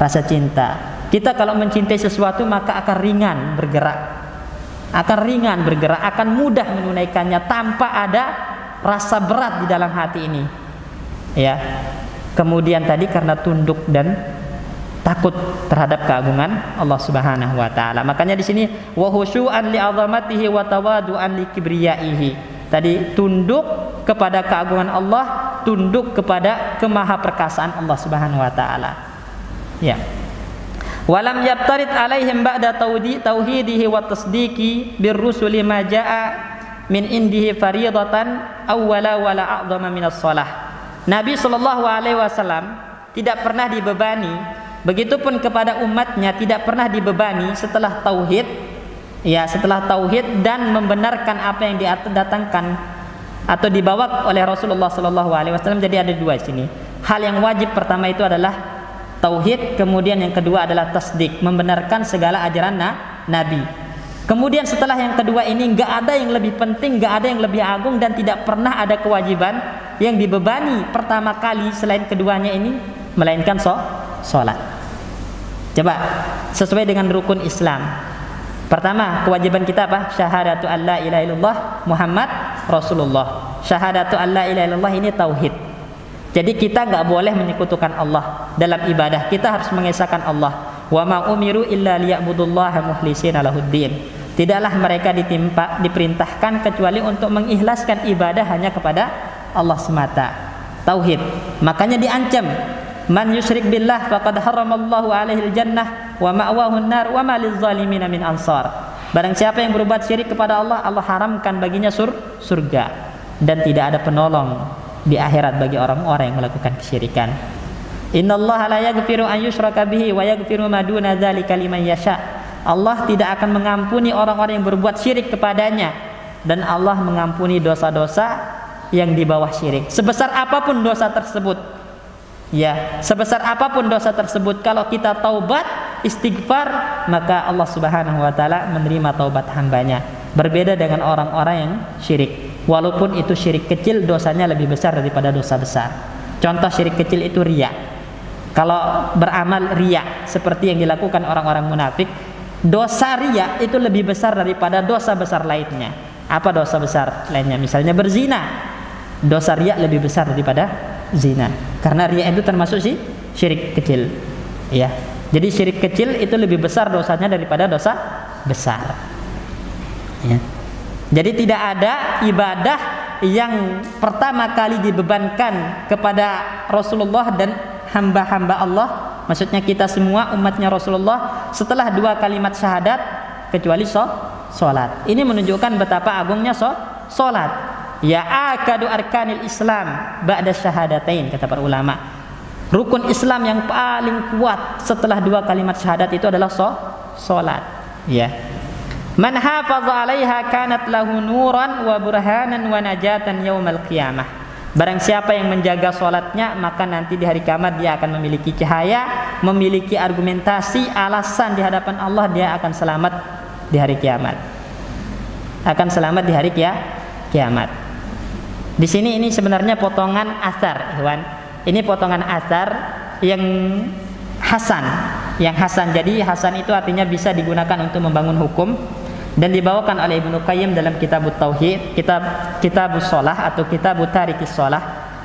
Rasa cinta. Kita kalau mencintai sesuatu maka akan ringan bergerak. Akan mudah menunaikannya tanpa ada rasa berat di dalam hati ini. Ya. Kemudian tadi karena tunduk dan takut terhadap keagungan Allah Subhanahu wa taala. Makanya di sini wa khusyu'an li 'azamatihi wa tawadu'an li kibriyaihi. Tadi tunduk kepada keagungan Allah, tunduk kepada kemahaperkasaan Allah Subhanahu wa taala. Ya. Walam yabtarid alaihim ba'da tauhidihi wa tasdiqi birrusuli ma jaa'a min indihi faridatan awwala wala a'dhama minas shalah. Nabi sallallahu alaihi wasallam tidak pernah dibebani, begitupun kepada umatnya tidak pernah dibebani setelah tauhid, ya, setelah tauhid dan membenarkan apa yang didatangkan atau dibawa oleh Rasulullah sallallahu alaihi wasallam. Jadi ada dua di sini. Hal yang wajib pertama itu adalah tauhid, kemudian yang kedua adalah tasdik, membenarkan segala ajaran Nabi. Kemudian setelah yang kedua ini nggak ada yang lebih penting, nggak ada yang lebih agung, dan tidak pernah ada kewajiban yang dibebani pertama kali selain keduanya ini, melainkan sholat. Coba sesuai dengan rukun Islam. Pertama kewajiban kita apa? Syahadatu an la ilaha illallah Muhammad Rasulullah. Syahadatu an la ilaha illallah ini tauhid. Jadi kita nggak boleh menyekutukan Allah dalam ibadah. Kita harus mengesahkan Allah. Wa ma umiru illa liya'budullaha mukhlishina lahuddin. Tidaklah mereka diperintahkan kecuali untuk mengikhlaskan ibadah hanya kepada Allah semata. Tauhid. Makanya diancam, man yusyrik billah faqad haramallahu alaihil jannah wa ma'wahu an-nar wa ma lizzalimin min ansar. Barang siapa yang berbuat syirik kepada Allah, Allah haramkan baginya surga, dan tidak ada penolong di akhirat bagi orang-orang yang melakukan kesyirikan. Innallaha la yaghfiru an yushraka bihi wa yaghfiru ma duna dzalika liman yasha. Allah tidak akan mengampuni orang-orang yang berbuat syirik kepadanya, dan Allah mengampuni dosa-dosa yang di bawah syirik. Sebesar apapun dosa tersebut, ya, sebesar apapun dosa tersebut, kalau kita taubat, istighfar, maka Allah Subhanahu wa taala menerima taubat hambanya. Berbeda dengan orang-orang yang syirik. Walaupun itu syirik kecil, dosanya lebih besar daripada dosa besar. Contoh syirik kecil itu riya. Kalau beramal riya seperti yang dilakukan orang-orang munafik, dosa riya itu lebih besar daripada dosa besar lainnya. Apa dosa besar lainnya? Misalnya berzina. Dosa riya lebih besar daripada zina. Karena riya itu termasuk syirik kecil. Ya. Jadi syirik kecil itu lebih besar dosanya daripada dosa besar. Ya. Jadi tidak ada ibadah yang pertama kali dibebankan kepada Rasulullah dan hamba-hamba Allah, maksudnya kita semua umatnya Rasulullah, setelah dua kalimat syahadat kecuali sholat. Ini menunjukkan betapa agungnya sholat. ya akadu arkanil Islam ba'da syahadatain, kata para ulama. Rukun Islam yang paling kuat setelah dua kalimat syahadat itu adalah salat. Ya. Man hafaza 'alaiha kanat lahu nuran wa burhanan wa najatan yaumal qiyamah. Barang siapa yang menjaga salatnya, maka nanti di hari kiamat dia akan memiliki cahaya, memiliki argumentasi, alasan di hadapan Allah, dia akan selamat di hari kiamat. Akan selamat di hari kiamat. Di sini ini sebenarnya potongan asar, Ikhwan. Ini potongan asar yang hasan, Jadi hasan itu artinya bisa digunakan untuk membangun hukum, dan dibawakan oleh Ibnu Qayyim dalam Kitabut Tauhid, Kitabus Shalah atau Kitabut Tarikis Shalah.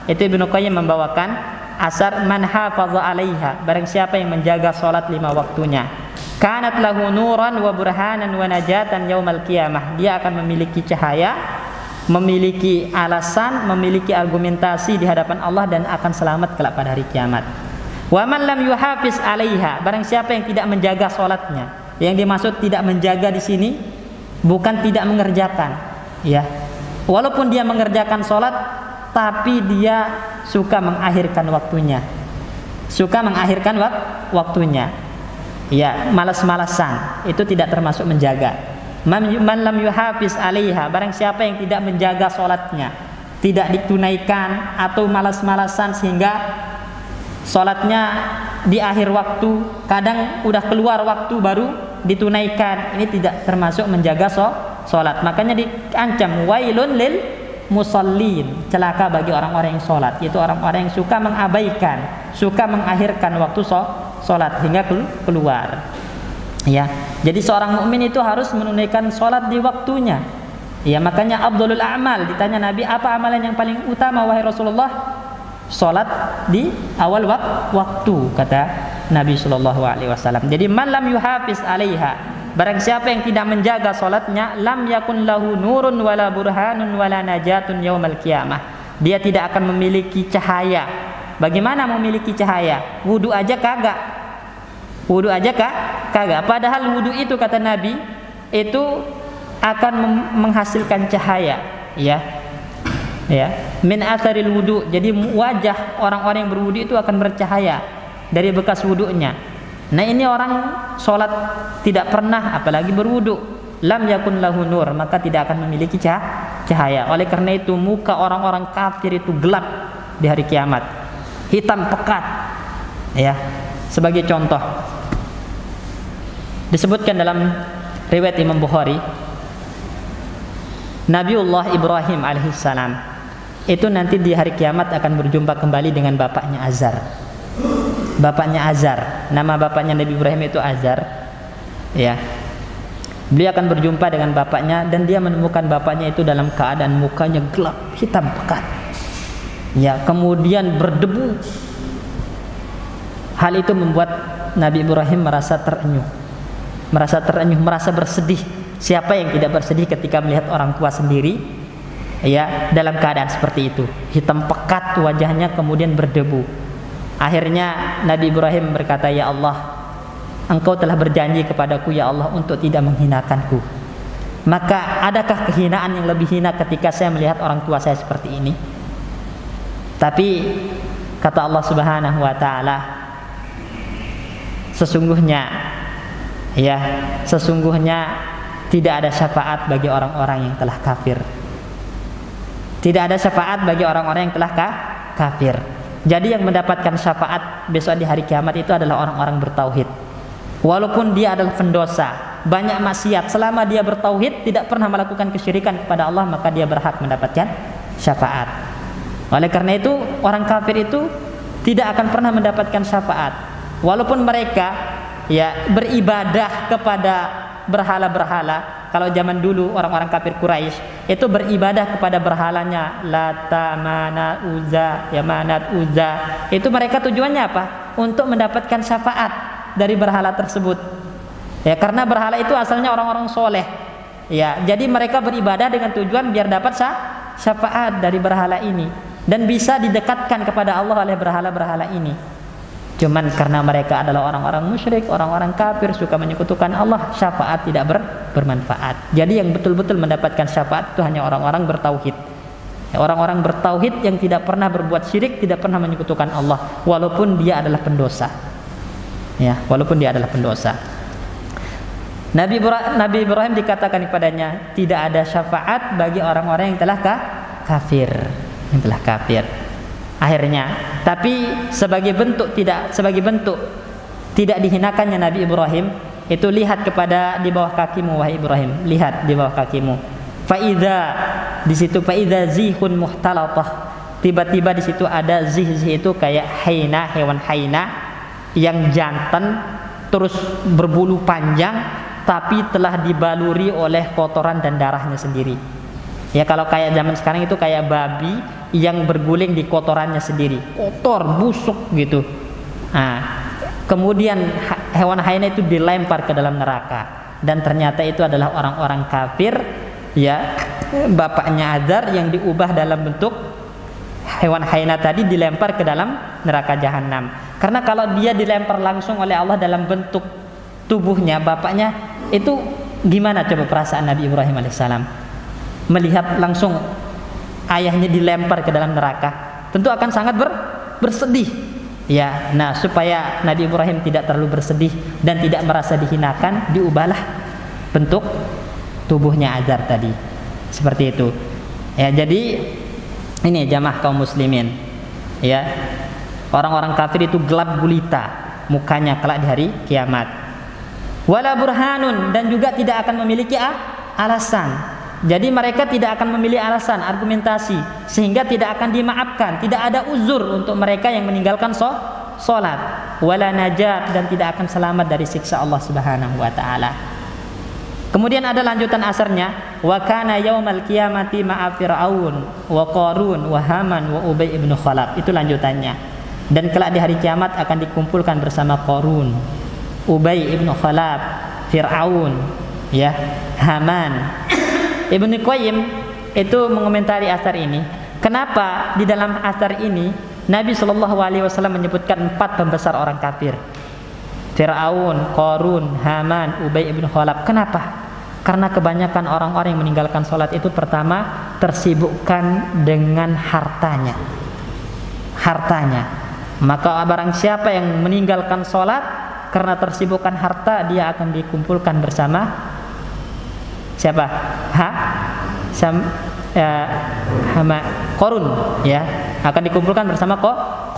Itu Ibnu Qayyim membawakan asar man hafaza 'alaiha, barang siapa yang menjaga salat 5 waktunya, kanat lahu nuran wa burhanan wa najatan yaumal qiyamah. Dia akan memiliki cahaya, memiliki alasan, memiliki argumentasi di hadapan Allah, dan akan selamat kelak pada hari kiamat. Wa man lam yuhafiz 'alaiha, barang siapa yang tidak menjaga salatnya. Yang dimaksud tidak menjaga di sini bukan tidak mengerjakan, ya. Walaupun dia mengerjakan sholat, tapi dia suka mengakhirkan waktunya. Ya, malas-malasan. Itu tidak termasuk menjaga. Man lam yuhafiz 'alaiha, barang siapa yang tidak menjaga sholatnya, tidak ditunaikan atau malas-malasan sehingga sholatnya di akhir waktu, kadang udah keluar waktu baru ditunaikan, ini tidak termasuk menjaga sholat. Makanya diancam wailun lil musallin, celaka bagi orang-orang yang sholat, yaitu orang-orang yang suka mengabaikan, suka mengakhirkan waktu sholat hingga keluar. Ya, jadi seorang mukmin itu harus menunaikan sholat di waktunya. Ya, makanya Abdulul A'mal, ditanya Nabi, apa amalan yang paling utama wahai Rasulullah? Sholat di awal waktu, kata Nabi SAW. Jadi man lam yuhafiz 'alaiha, barang siapa yang tidak menjaga sholatnya, lam yakun lahu nurun wala burhanun wala najatun yaumal qiyamah. Dia tidak akan memiliki cahaya. Bagaimana memiliki cahaya? Wudu aja kagak. Padahal wudu itu, kata Nabi, itu akan menghasilkan cahaya, ya. Min atharil wudu. Jadi wajah orang-orang yang berwudu itu akan bercahaya dari bekas wudunya. Nah, ini orang sholat tidak pernah, apalagi berwudu, lam yakun lahu nur, maka tidak akan memiliki cahaya. Oleh karena itu muka orang-orang kafir itu gelap di hari kiamat, hitam pekat. Ya, sebagai contoh disebutkan dalam riwayat Imam Bukhari, Nabiullah Ibrahim alaihissalam itu nanti di hari kiamat akan berjumpa kembali dengan bapaknya Azar. Nama bapaknya Nabi Ibrahim itu Azar. Ya. Beliau akan berjumpa dengan bapaknya, dan dia menemukan bapaknya itu dalam keadaan mukanya gelap, hitam pekat. Ya, kemudian berdebu. Hal itu membuat Nabi Ibrahim merasa terenyuh, merasa bersedih. Siapa yang tidak bersedih ketika melihat orang tua sendiri, ya, dalam keadaan seperti itu, hitam pekat wajahnya, kemudian berdebu. Akhirnya Nabi Ibrahim berkata, ya Allah, Engkau telah berjanji kepadaku, ya Allah, untuk tidak menghinakanku. Maka adakah kehinaan yang lebih hina ketika saya melihat orang tua saya seperti ini? Tapi kata Allah Subhanahu wa taala, sesungguhnya tidak ada syafaat bagi orang-orang yang telah kafir. Tidak ada syafaat bagi orang-orang yang telah kafir. Jadi yang mendapatkan syafaat besok di hari kiamat itu adalah orang-orang bertauhid. Walaupun dia adalah pendosa, banyak maksiat, selama dia bertauhid, tidak pernah melakukan kesyirikan kepada Allah, maka dia berhak mendapatkan syafaat. Oleh karena itu, orang kafir itu tidak akan pernah mendapatkan syafaat. Walaupun mereka, ya, beribadah kepada berhala-berhala. Kalau zaman dulu orang-orang kafir Quraisy itu beribadah kepada berhalanya Lata, Manat, Uzza, ya, Manat, Uzza. Itu mereka tujuannya apa? Untuk mendapatkan syafaat dari berhala tersebut. Ya, karena berhala itu asalnya orang-orang soleh. Ya, jadi mereka beribadah dengan tujuan biar dapat syafaat dari berhala ini, dan bisa didekatkan kepada Allah oleh berhala-berhala ini. Cuman karena mereka adalah orang-orang musyrik, orang-orang kafir, suka menyekutukan Allah, syafaat tidak bermanfaat. Jadi yang betul-betul mendapatkan syafaat itu hanya orang-orang bertauhid. Orang-orang bertauhid yang tidak pernah berbuat syirik, tidak pernah menyekutukan Allah, walaupun dia adalah pendosa. Ya, walaupun dia adalah pendosa. Nabi Ibrahim dikatakan kepadanya, tidak ada syafaat bagi orang-orang yang telah kafir, Akhirnya, tapi sebagai bentuk tidak dihinakannya Nabi Ibrahim, itu lihat kepada di bawah kakimu wahai Ibrahim, lihat di bawah kakimu. Faidza, di situ faidza zihun muhtalatah. Tiba-tiba di situ ada zih itu kayak haina, hewan haina yang jantan terus berbulu panjang tapi telah dibaluri oleh kotoran dan darahnya sendiri. Ya, kalau kayak zaman sekarang itu kayak babi yang berguling di kotorannya sendiri, kotor, busuk gitu. Nah, kemudian hewan haina itu dilempar ke dalam neraka, dan ternyata itu adalah orang-orang kafir, ya, bapaknya Azar yang diubah dalam bentuk hewan haina tadi, dilempar ke dalam neraka jahanam. Karena kalau dia dilempar langsung oleh Allah dalam bentuk tubuhnya bapaknya, itu gimana coba perasaan Nabi Ibrahim alaihissalam melihat langsung ayahnya dilempar ke dalam neraka? Tentu akan sangat bersedih. Ya, nah supaya Nabi Ibrahim tidak terlalu bersedih dan tidak merasa dihinakan, diubahlah bentuk tubuhnya Azar tadi. Seperti itu. Ya, jadi ini jamaah kaum muslimin. Ya. Orang-orang kafir itu gelap gulita mukanya kelak di hari kiamat. Wala burhanun, dan juga tidak akan memiliki alasan. Jadi mereka tidak akan memilih alasan, argumentasi, sehingga tidak akan dimaafkan, tidak ada uzur untuk mereka yang meninggalkan salat. Wala najat, dan tidak akan selamat dari siksa Allah Subhanahu wa taala. Kemudian ada lanjutan asarnya, wa kana yaumal qiyamati ma'a fir'aun wa qarun wa haman wa ubay ibn khalaf. Itu lanjutannya. Dan kelak di hari kiamat akan dikumpulkan bersama Qarun, Ubay ibn Khalaf, Fir'aun, ya, Haman. Ibnu Qayyim itu mengomentari asar ini. Kenapa di dalam asar ini Nabi SAW menyebutkan 4 pembesar orang kafir? Fir'aun, Qarun, Haman, Ubay ibn Khalaf. Kenapa? Karena kebanyakan orang-orang yang meninggalkan sholat itu pertama tersibukkan dengan hartanya. Maka barang siapa yang meninggalkan sholat karena tersibukkan harta, dia akan dikumpulkan bersama siapa? Qarun, ya, akan dikumpulkan bersama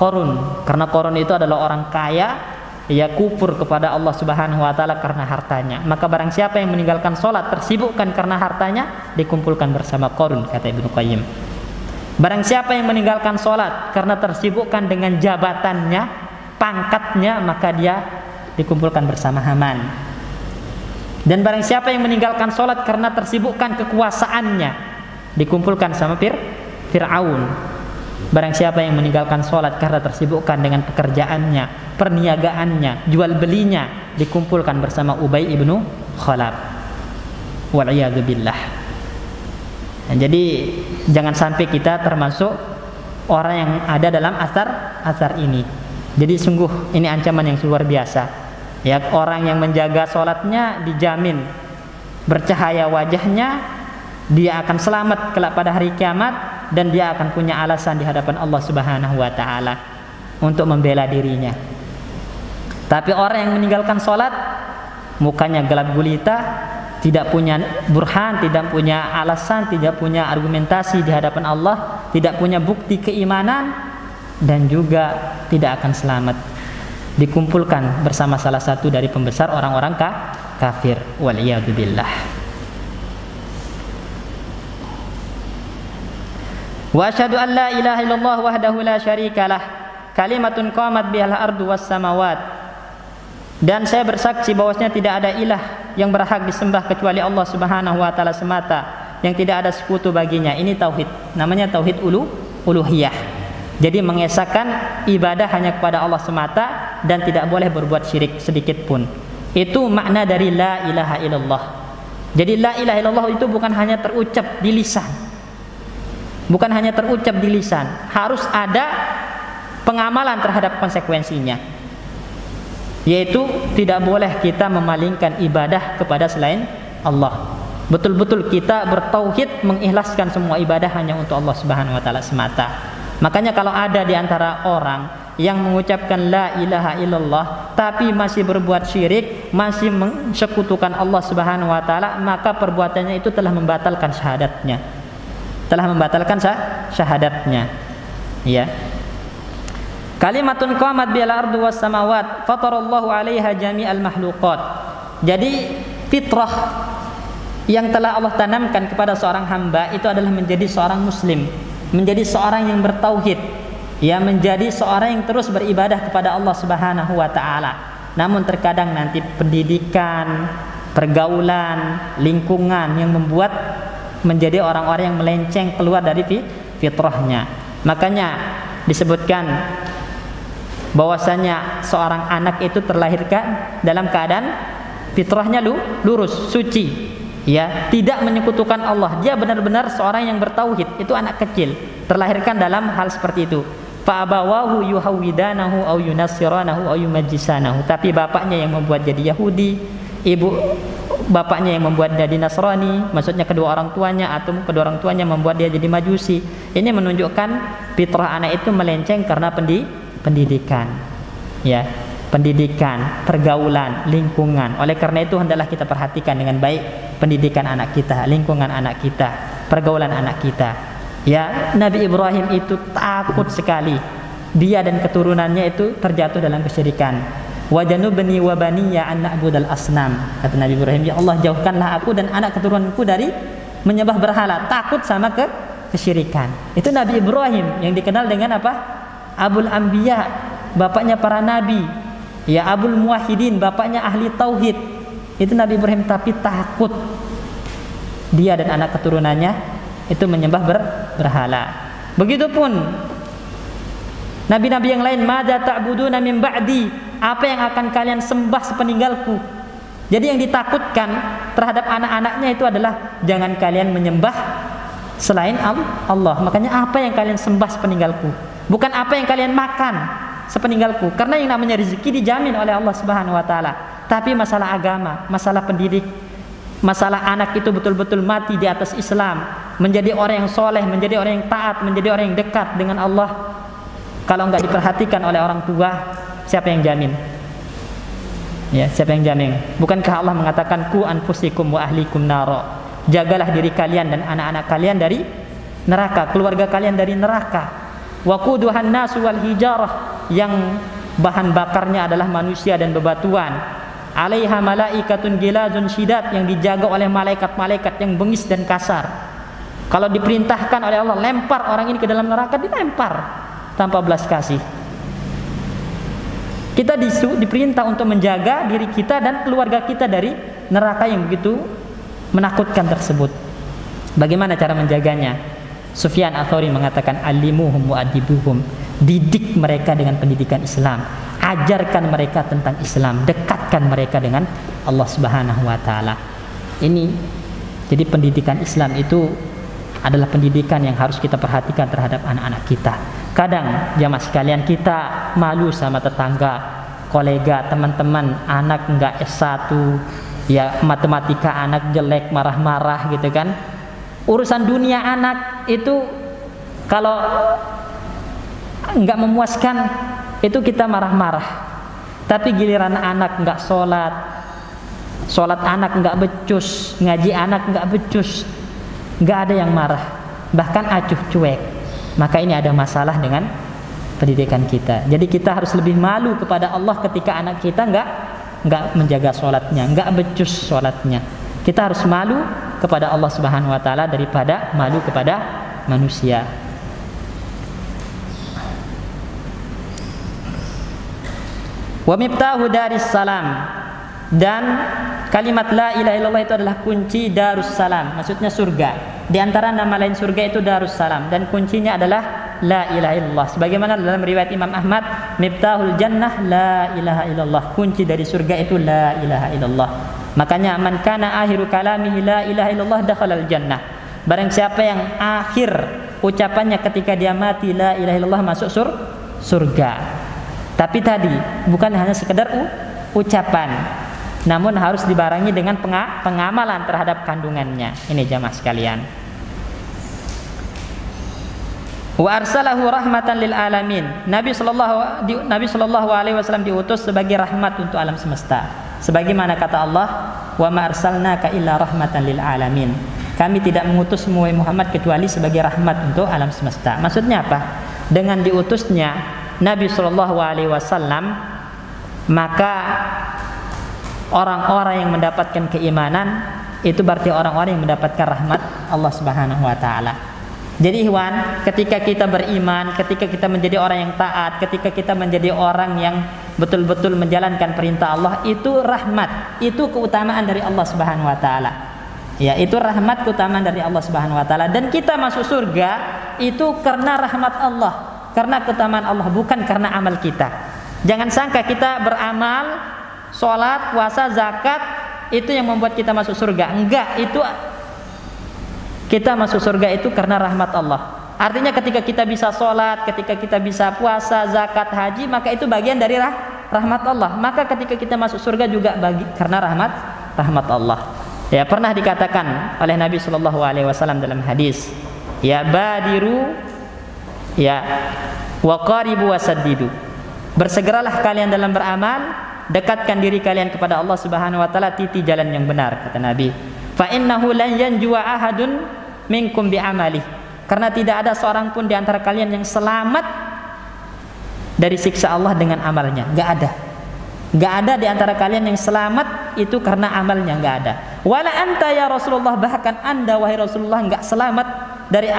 Qarun. Karena Qarun itu adalah orang kaya, ia kufur kepada Allah Subhanahu wa taala karena hartanya. Maka barang siapa yang meninggalkan sholat tersibukkan karena hartanya, dikumpulkan bersama Qarun, kata Ibnu Qayyim. Barang siapa yang meninggalkan sholat karena tersibukkan dengan jabatannya, pangkatnya, maka dia dikumpulkan bersama Haman. Dan barang siapa yang meninggalkan sholat karena tersibukkan kekuasaannya, dikumpulkan sama Fir'aun. Barang siapa yang meninggalkan sholat karena tersibukkan dengan pekerjaannya, perniagaannya, jual belinya, dikumpulkan bersama Ubay ibnu Khalaf. Wal'iyadzubillah. Jadi jangan sampai kita termasuk orang yang ada dalam asar ini. Jadi sungguh ini ancaman yang luar biasa. Ya, orang yang menjaga sholatnya dijamin bercahaya wajahnya, dia akan selamat kelak pada hari kiamat, dan dia akan punya alasan di hadapan Allah Subhanahu wa taala untuk membela dirinya. Tapi orang yang meninggalkan sholat, mukanya gelap gulita, tidak punya burhan, tidak punya alasan, tidak punya argumentasi di hadapan Allah, tidak punya bukti keimanan, dan juga tidak akan selamat, dikumpulkan bersama salah satu dari pembesar orang-orang kafir. Waliyadzubillah. Wa asyhadu an la ilaha illallah wahdahu la syarikalah, kalimatun qamat bihal ardu was samawat. Dan saya bersaksi bahwasanya tidak ada ilah yang berhak disembah kecuali Allah Subhanahu wa taala semata, yang tidak ada sekutu baginya. Ini tauhid, namanya tauhid uluhiyah. Jadi mengesahkan ibadah hanya kepada Allah semata dan tidak boleh berbuat syirik sedikit pun. Itu makna dari la ilaha illallah. Jadi la ilaha illallah itu bukan hanya terucap di lisan. Bukan hanya terucap di lisan, harus ada pengamalan terhadap konsekuensinya. Yaitu tidak boleh kita memalingkan ibadah kepada selain Allah. Betul-betul kita bertauhid, mengikhlaskan semua ibadah hanya untuk Allah Subhanahu wa taala semata. Makanya kalau ada di antara orang yang mengucapkan la ilaha illallah tapi masih berbuat syirik, masih mensekutukan Allah Subhanahu wa taala, maka perbuatannya itu telah membatalkan syahadatnya. Telah membatalkan syahadatnya. Ya. Kalimatun qamat bil ardi was samawat fatarallahu 'alaiha jami'al makhluqat. Jadi fitrah yang telah Allah tanamkan kepada seorang hamba itu adalah menjadi seorang muslim, menjadi seorang yang bertauhid, ya, menjadi seorang yang terus beribadah kepada Allah Subhanahu wa taala. Namun terkadang nanti pendidikan, pergaulan, lingkungan yang membuat menjadi orang-orang yang melenceng keluar dari fitrahnya. Makanya disebutkan bahwasanya seorang anak itu terlahirkan dalam keadaan fitrahnya lurus, suci, ya, tidak menyekutukan Allah. Dia benar-benar seorang yang bertauhid. Itu anak kecil terlahirkan dalam hal seperti itu. Fa abawahu yuhawidanahu au yunassiranahu au yumajjisanahu. Tapi bapaknya yang membuat jadi Yahudi, bapaknya yang membuat dia jadi Nasrani, maksudnya kedua orang tuanya, atau kedua orang tuanya membuat dia jadi Majusi. Ini menunjukkan fitrah anak itu melenceng karena pendidikan, ya, pendidikan, pergaulan, lingkungan. Oleh karena itu hendaklah kita perhatikan dengan baik pendidikan anak kita, lingkungan anak kita, pergaulan anak kita. Ya, Nabi Ibrahim itu takut sekali dia dan keturunannya itu terjatuh dalam kesyirikan. Wajanubni wa baniya an na'budal asnam. Kata Nabi Ibrahim, ya Allah, jauhkanlah aku dan anak keturunanku dari menyembah berhala. Takut sama kesyirikan. Itu Nabi Ibrahim yang dikenal dengan apa? Abul Anbiya, bapaknya para nabi. Ya, Abul Muwahhidin, bapaknya ahli tauhid. Itu Nabi Ibrahim, tapi takut dia dan anak keturunannya itu menyembah berhala. Begitupun nabi-nabi yang lain, madza ta'buduna min ba'di, apa yang akan kalian sembah sepeninggalku. Jadi yang ditakutkan terhadap anak-anaknya itu adalah jangan kalian menyembah selain Allah. Makanya apa yang kalian sembah sepeninggalku, bukan apa yang kalian makan sepeninggalku. Karena yang namanya rezeki dijamin oleh Allah Subhanahu wa taala. Tapi masalah agama, masalah pendidik, masalah anak itu betul-betul mati di atas Islam, menjadi orang yang soleh, menjadi orang yang taat, menjadi orang yang dekat dengan Allah. Kalau enggak diperhatikan oleh orang tua, siapa yang jamin? Ya, siapa yang jamin? Bukankah Allah mengatakan ku anfusikum wa ahlikum naro? Jagalah diri kalian dan anak-anak kalian dari neraka, keluarga kalian dari neraka. Wa quduhan nasu wal hijarah, yang bahan bakarnya adalah manusia dan bebatuan. Alaiha malaikatun gilazun syidat, yang dijaga oleh malaikat-malaikat yang bengis dan kasar. Kalau diperintahkan oleh Allah lempar orang ini ke dalam neraka, dilempar tanpa belas kasih. Kita diperintah untuk menjaga diri kita dan keluarga kita dari neraka yang begitu menakutkan tersebut. Bagaimana cara menjaganya? Sufyan Ats-Tsauri mengatakan alimuhum wa adibuhum, didik mereka dengan pendidikan Islam, ajarkan mereka tentang Islam, dekatkan mereka dengan Allah Subhanahu wa taala. Ini jadi pendidikan Islam itu adalah pendidikan yang harus kita perhatikan terhadap anak-anak kita. Kadang jamaah sekalian kita malu sama tetangga, kolega, teman-teman, anak enggak S1, ya matematika anak jelek, marah-marah gitu kan. Urusan dunia anak itu kalau enggak memuaskan itu kita marah-marah. Tapi giliran anak enggak sholat anak enggak becus, ngaji anak enggak becus, enggak ada yang marah, bahkan acuh cuek. Maka ini ada masalah dengan pendidikan kita. Jadi kita harus lebih malu kepada Allah ketika anak kita enggak menjaga sholatnya, enggak becus sholatnya. Kita harus malu kepada Allah Subhanahu wa taala daripada malu kepada manusia. Wa miftahu daris salam, dan kalimat la ilaha illallah itu adalah kunci darus salam, maksudnya surga. Di antara nama lain surga itu darus salam, dan kuncinya adalah la ilaha illallah. Sebagaimana dalam riwayat Imam Ahmad, miftahul jannah la ilaha illallah, kunci dari surga itu la ilaha illallah. Makanya man kana akhiru kalamihi la ilaha illallah dakhalal jannah. Barang siapa yang akhir ucapannya ketika dia mati la ilaha illallah, masuk surga. Tapi tadi bukan hanya sekedar ucapan, namun harus dibarengi dengan pengamalan terhadap kandungannya. Ini jamaah sekalian. Wa arsalahu rahmatan lil alamin. Nabi sallallahu alaihi wasallam diutus sebagai rahmat untuk alam semesta. Sebagaimana kata Allah, "Wa ma arsalnaka illa rahmatan lil alamin." Kami tidak mengutus Muhammad kecuali sebagai rahmat untuk alam semesta. Maksudnya apa? Dengan diutusnya Nabi sallallahu alaihi wasallam, maka orang-orang yang mendapatkan keimanan itu berarti orang-orang yang mendapatkan rahmat Allah Subhanahu wa taala. Jadi ikhwan, ketika kita beriman, ketika kita menjadi orang yang taat, ketika kita menjadi orang yang betul-betul menjalankan perintah Allah, itu rahmat, itu keutamaan dari Allah Subhanahu wa taala. Ya, itu rahmat, keutamaan dari Allah Subhanahu wa taala. Dan kita masuk surga itu karena rahmat Allah, karena keutamaan Allah, bukan karena amal kita. Jangan sangka kita beramal, sholat, puasa, zakat itu yang membuat kita masuk surga. Enggak, itu kita masuk surga itu karena rahmat Allah. Artinya ketika kita bisa sholat, ketika kita bisa puasa, zakat, haji, maka itu bagian dari rahmat Allah. Maka ketika kita masuk surga juga karena rahmat Allah. Ya, pernah dikatakan oleh Nabi Shallallahu Alaihi Wasallam dalam hadis, ya badiru, ya waqaribu wasaddidu. Bersegeralah kalian dalam beramal, dekatkan diri kalian kepada Allah Subhanahu Wa Taala, titi jalan yang benar, kata Nabi. Fa innahu lan yanjuwa ahadun minkum bi'amalih, karena tidak ada seorang pun di antara kalian yang selamat dari siksa Allah dengan amalnya. Gak ada di antara kalian yang selamat itu karena amalnya, gak ada. Wala anta ya Rasulullah, bahkan anda wahai Rasulullah gak selamat dari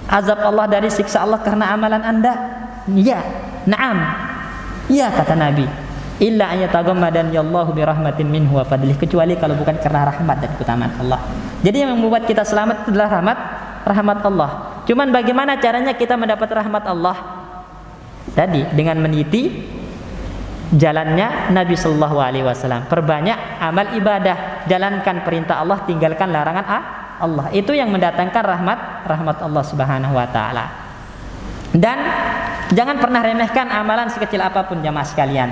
azab Allah, dari siksa Allah karena amalan anda. Ya, na'am, ya kata Nabi. Illa an yataghammadani Allahu bi rahmatin minhu wa fadlih, kecuali kalau bukan karena rahmat dan keutamaan Allah. Jadi yang membuat kita selamat adalah rahmat Allah. Cuman bagaimana caranya kita mendapat rahmat Allah? Tadi dengan meniti jalannya Nabi sallallahu alaihi wasallam. Perbanyak amal ibadah, jalankan perintah Allah, tinggalkan larangan Allah. Itu yang mendatangkan rahmat Allah Subhanahu wa taala. Dan jangan pernah remehkan amalan sekecil apapun jamaah sekalian.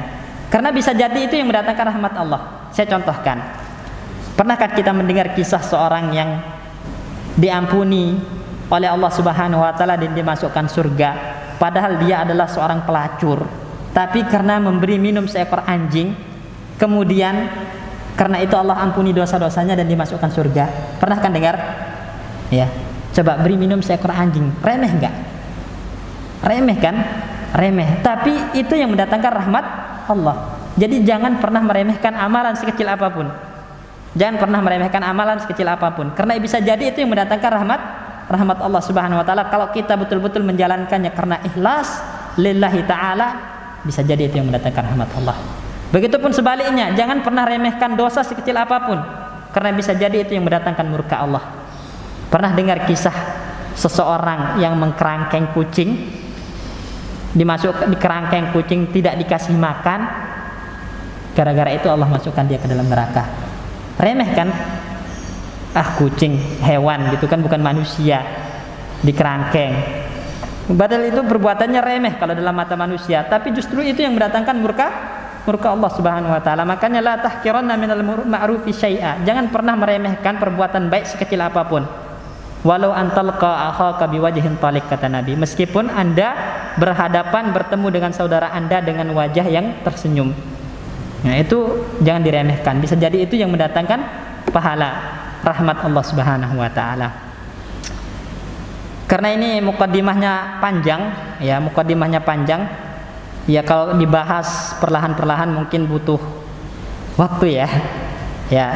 Karena bisa jadi itu yang mendatangkan rahmat Allah. Saya contohkan. Pernahkah kita mendengar kisah seorang yang diampuni oleh Allah Subhanahu wa taala dan dimasukkan surga, padahal dia adalah seorang pelacur, tapi karena memberi minum seekor anjing, kemudian karena itu Allah ampuni dosa-dosanya dan dimasukkan surga. Pernah kan dengar? Ya. Coba beri minum seekor anjing, remeh enggak? Remeh kan? Remeh. Tapi itu yang mendatangkan rahmat Allah. Jadi jangan pernah meremehkan amalan sekecil apapun. Jangan pernah meremehkan amalan sekecil apapun, karena bisa jadi itu yang mendatangkan rahmat Allah Subhanahu wa taala. Kalau kita betul-betul menjalankannya karena ikhlas lillahi taala, bisa jadi itu yang mendatangkan rahmat Allah. Begitupun sebaliknya, jangan pernah remehkan dosa sekecil apapun, karena bisa jadi itu yang mendatangkan murka Allah. Pernah dengar kisah seseorang yang mengkerangkeng kucing, dimasuk di kerangkeng kucing, tidak dikasih makan, gara-gara itu Allah masukkan dia ke dalam neraka. Remeh kan? Kucing, hewan gitu kan, bukan manusia, di kerangkeng. Padahal itu perbuatannya remeh kalau dalam mata manusia, tapi justru itu yang mendatangkan murka Allah Subhanahu wa taala. Makanya la tahqiranna minal ma'rufi syai'a. Jangan pernah meremehkan perbuatan baik sekecil apapun. Walau antalqa akhaka biwajhin talik, kata Nabi. Meskipun Anda berhadapan bertemu dengan saudara Anda dengan wajah yang tersenyum. Nah, itu jangan diremehkan. Bisa jadi itu yang mendatangkan pahala rahmat Allah Subhanahu wa taala. Karena ini mukaddimahnya panjang, ya, mukaddimahnya panjang. Ya, kalau dibahas perlahan-perlahan mungkin butuh waktu ya. Ya.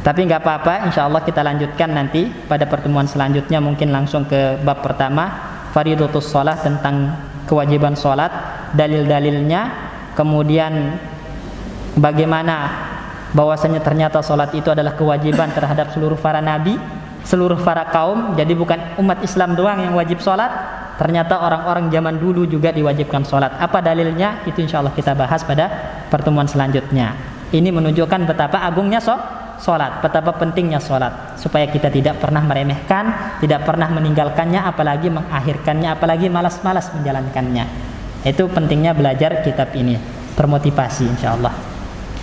Tapi nggak apa-apa, insya Allah kita lanjutkan nanti pada pertemuan selanjutnya, mungkin langsung ke bab pertama, fardhatus shalah, tentang kewajiban sholat, dalil-dalilnya, kemudian bagaimana bahwasanya ternyata sholat itu adalah kewajiban terhadap seluruh para nabi, seluruh para kaum. Jadi bukan umat Islam doang yang wajib sholat, ternyata orang-orang zaman dulu juga diwajibkan sholat. Apa dalilnya? Itu insya Allah kita bahas pada pertemuan selanjutnya. Ini menunjukkan betapa agungnya sholat, betapa pentingnya sholat, supaya kita tidak pernah meremehkan, tidak pernah meninggalkannya, apalagi mengakhirkannya, apalagi malas-malas menjalankannya. Itu pentingnya belajar kitab ini, termotivasi insya Allah.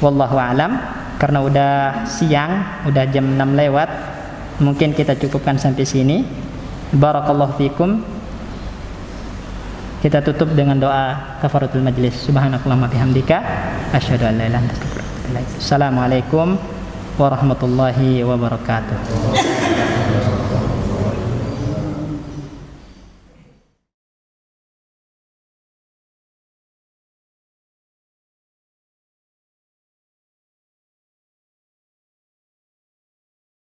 Wallahu alam. Karena udah siang, udah jam 6 lewat, mungkin kita cukupkan sampai sini. Barakallahu fikum. Kita tutup dengan doa kafaratul majlis. Subhanakallahumma bihamdika asyhadu an la ilaha illa anta astaghfiruka wa atubu ilaik. Assalamualaikum warahmatullahi wabarakatuh.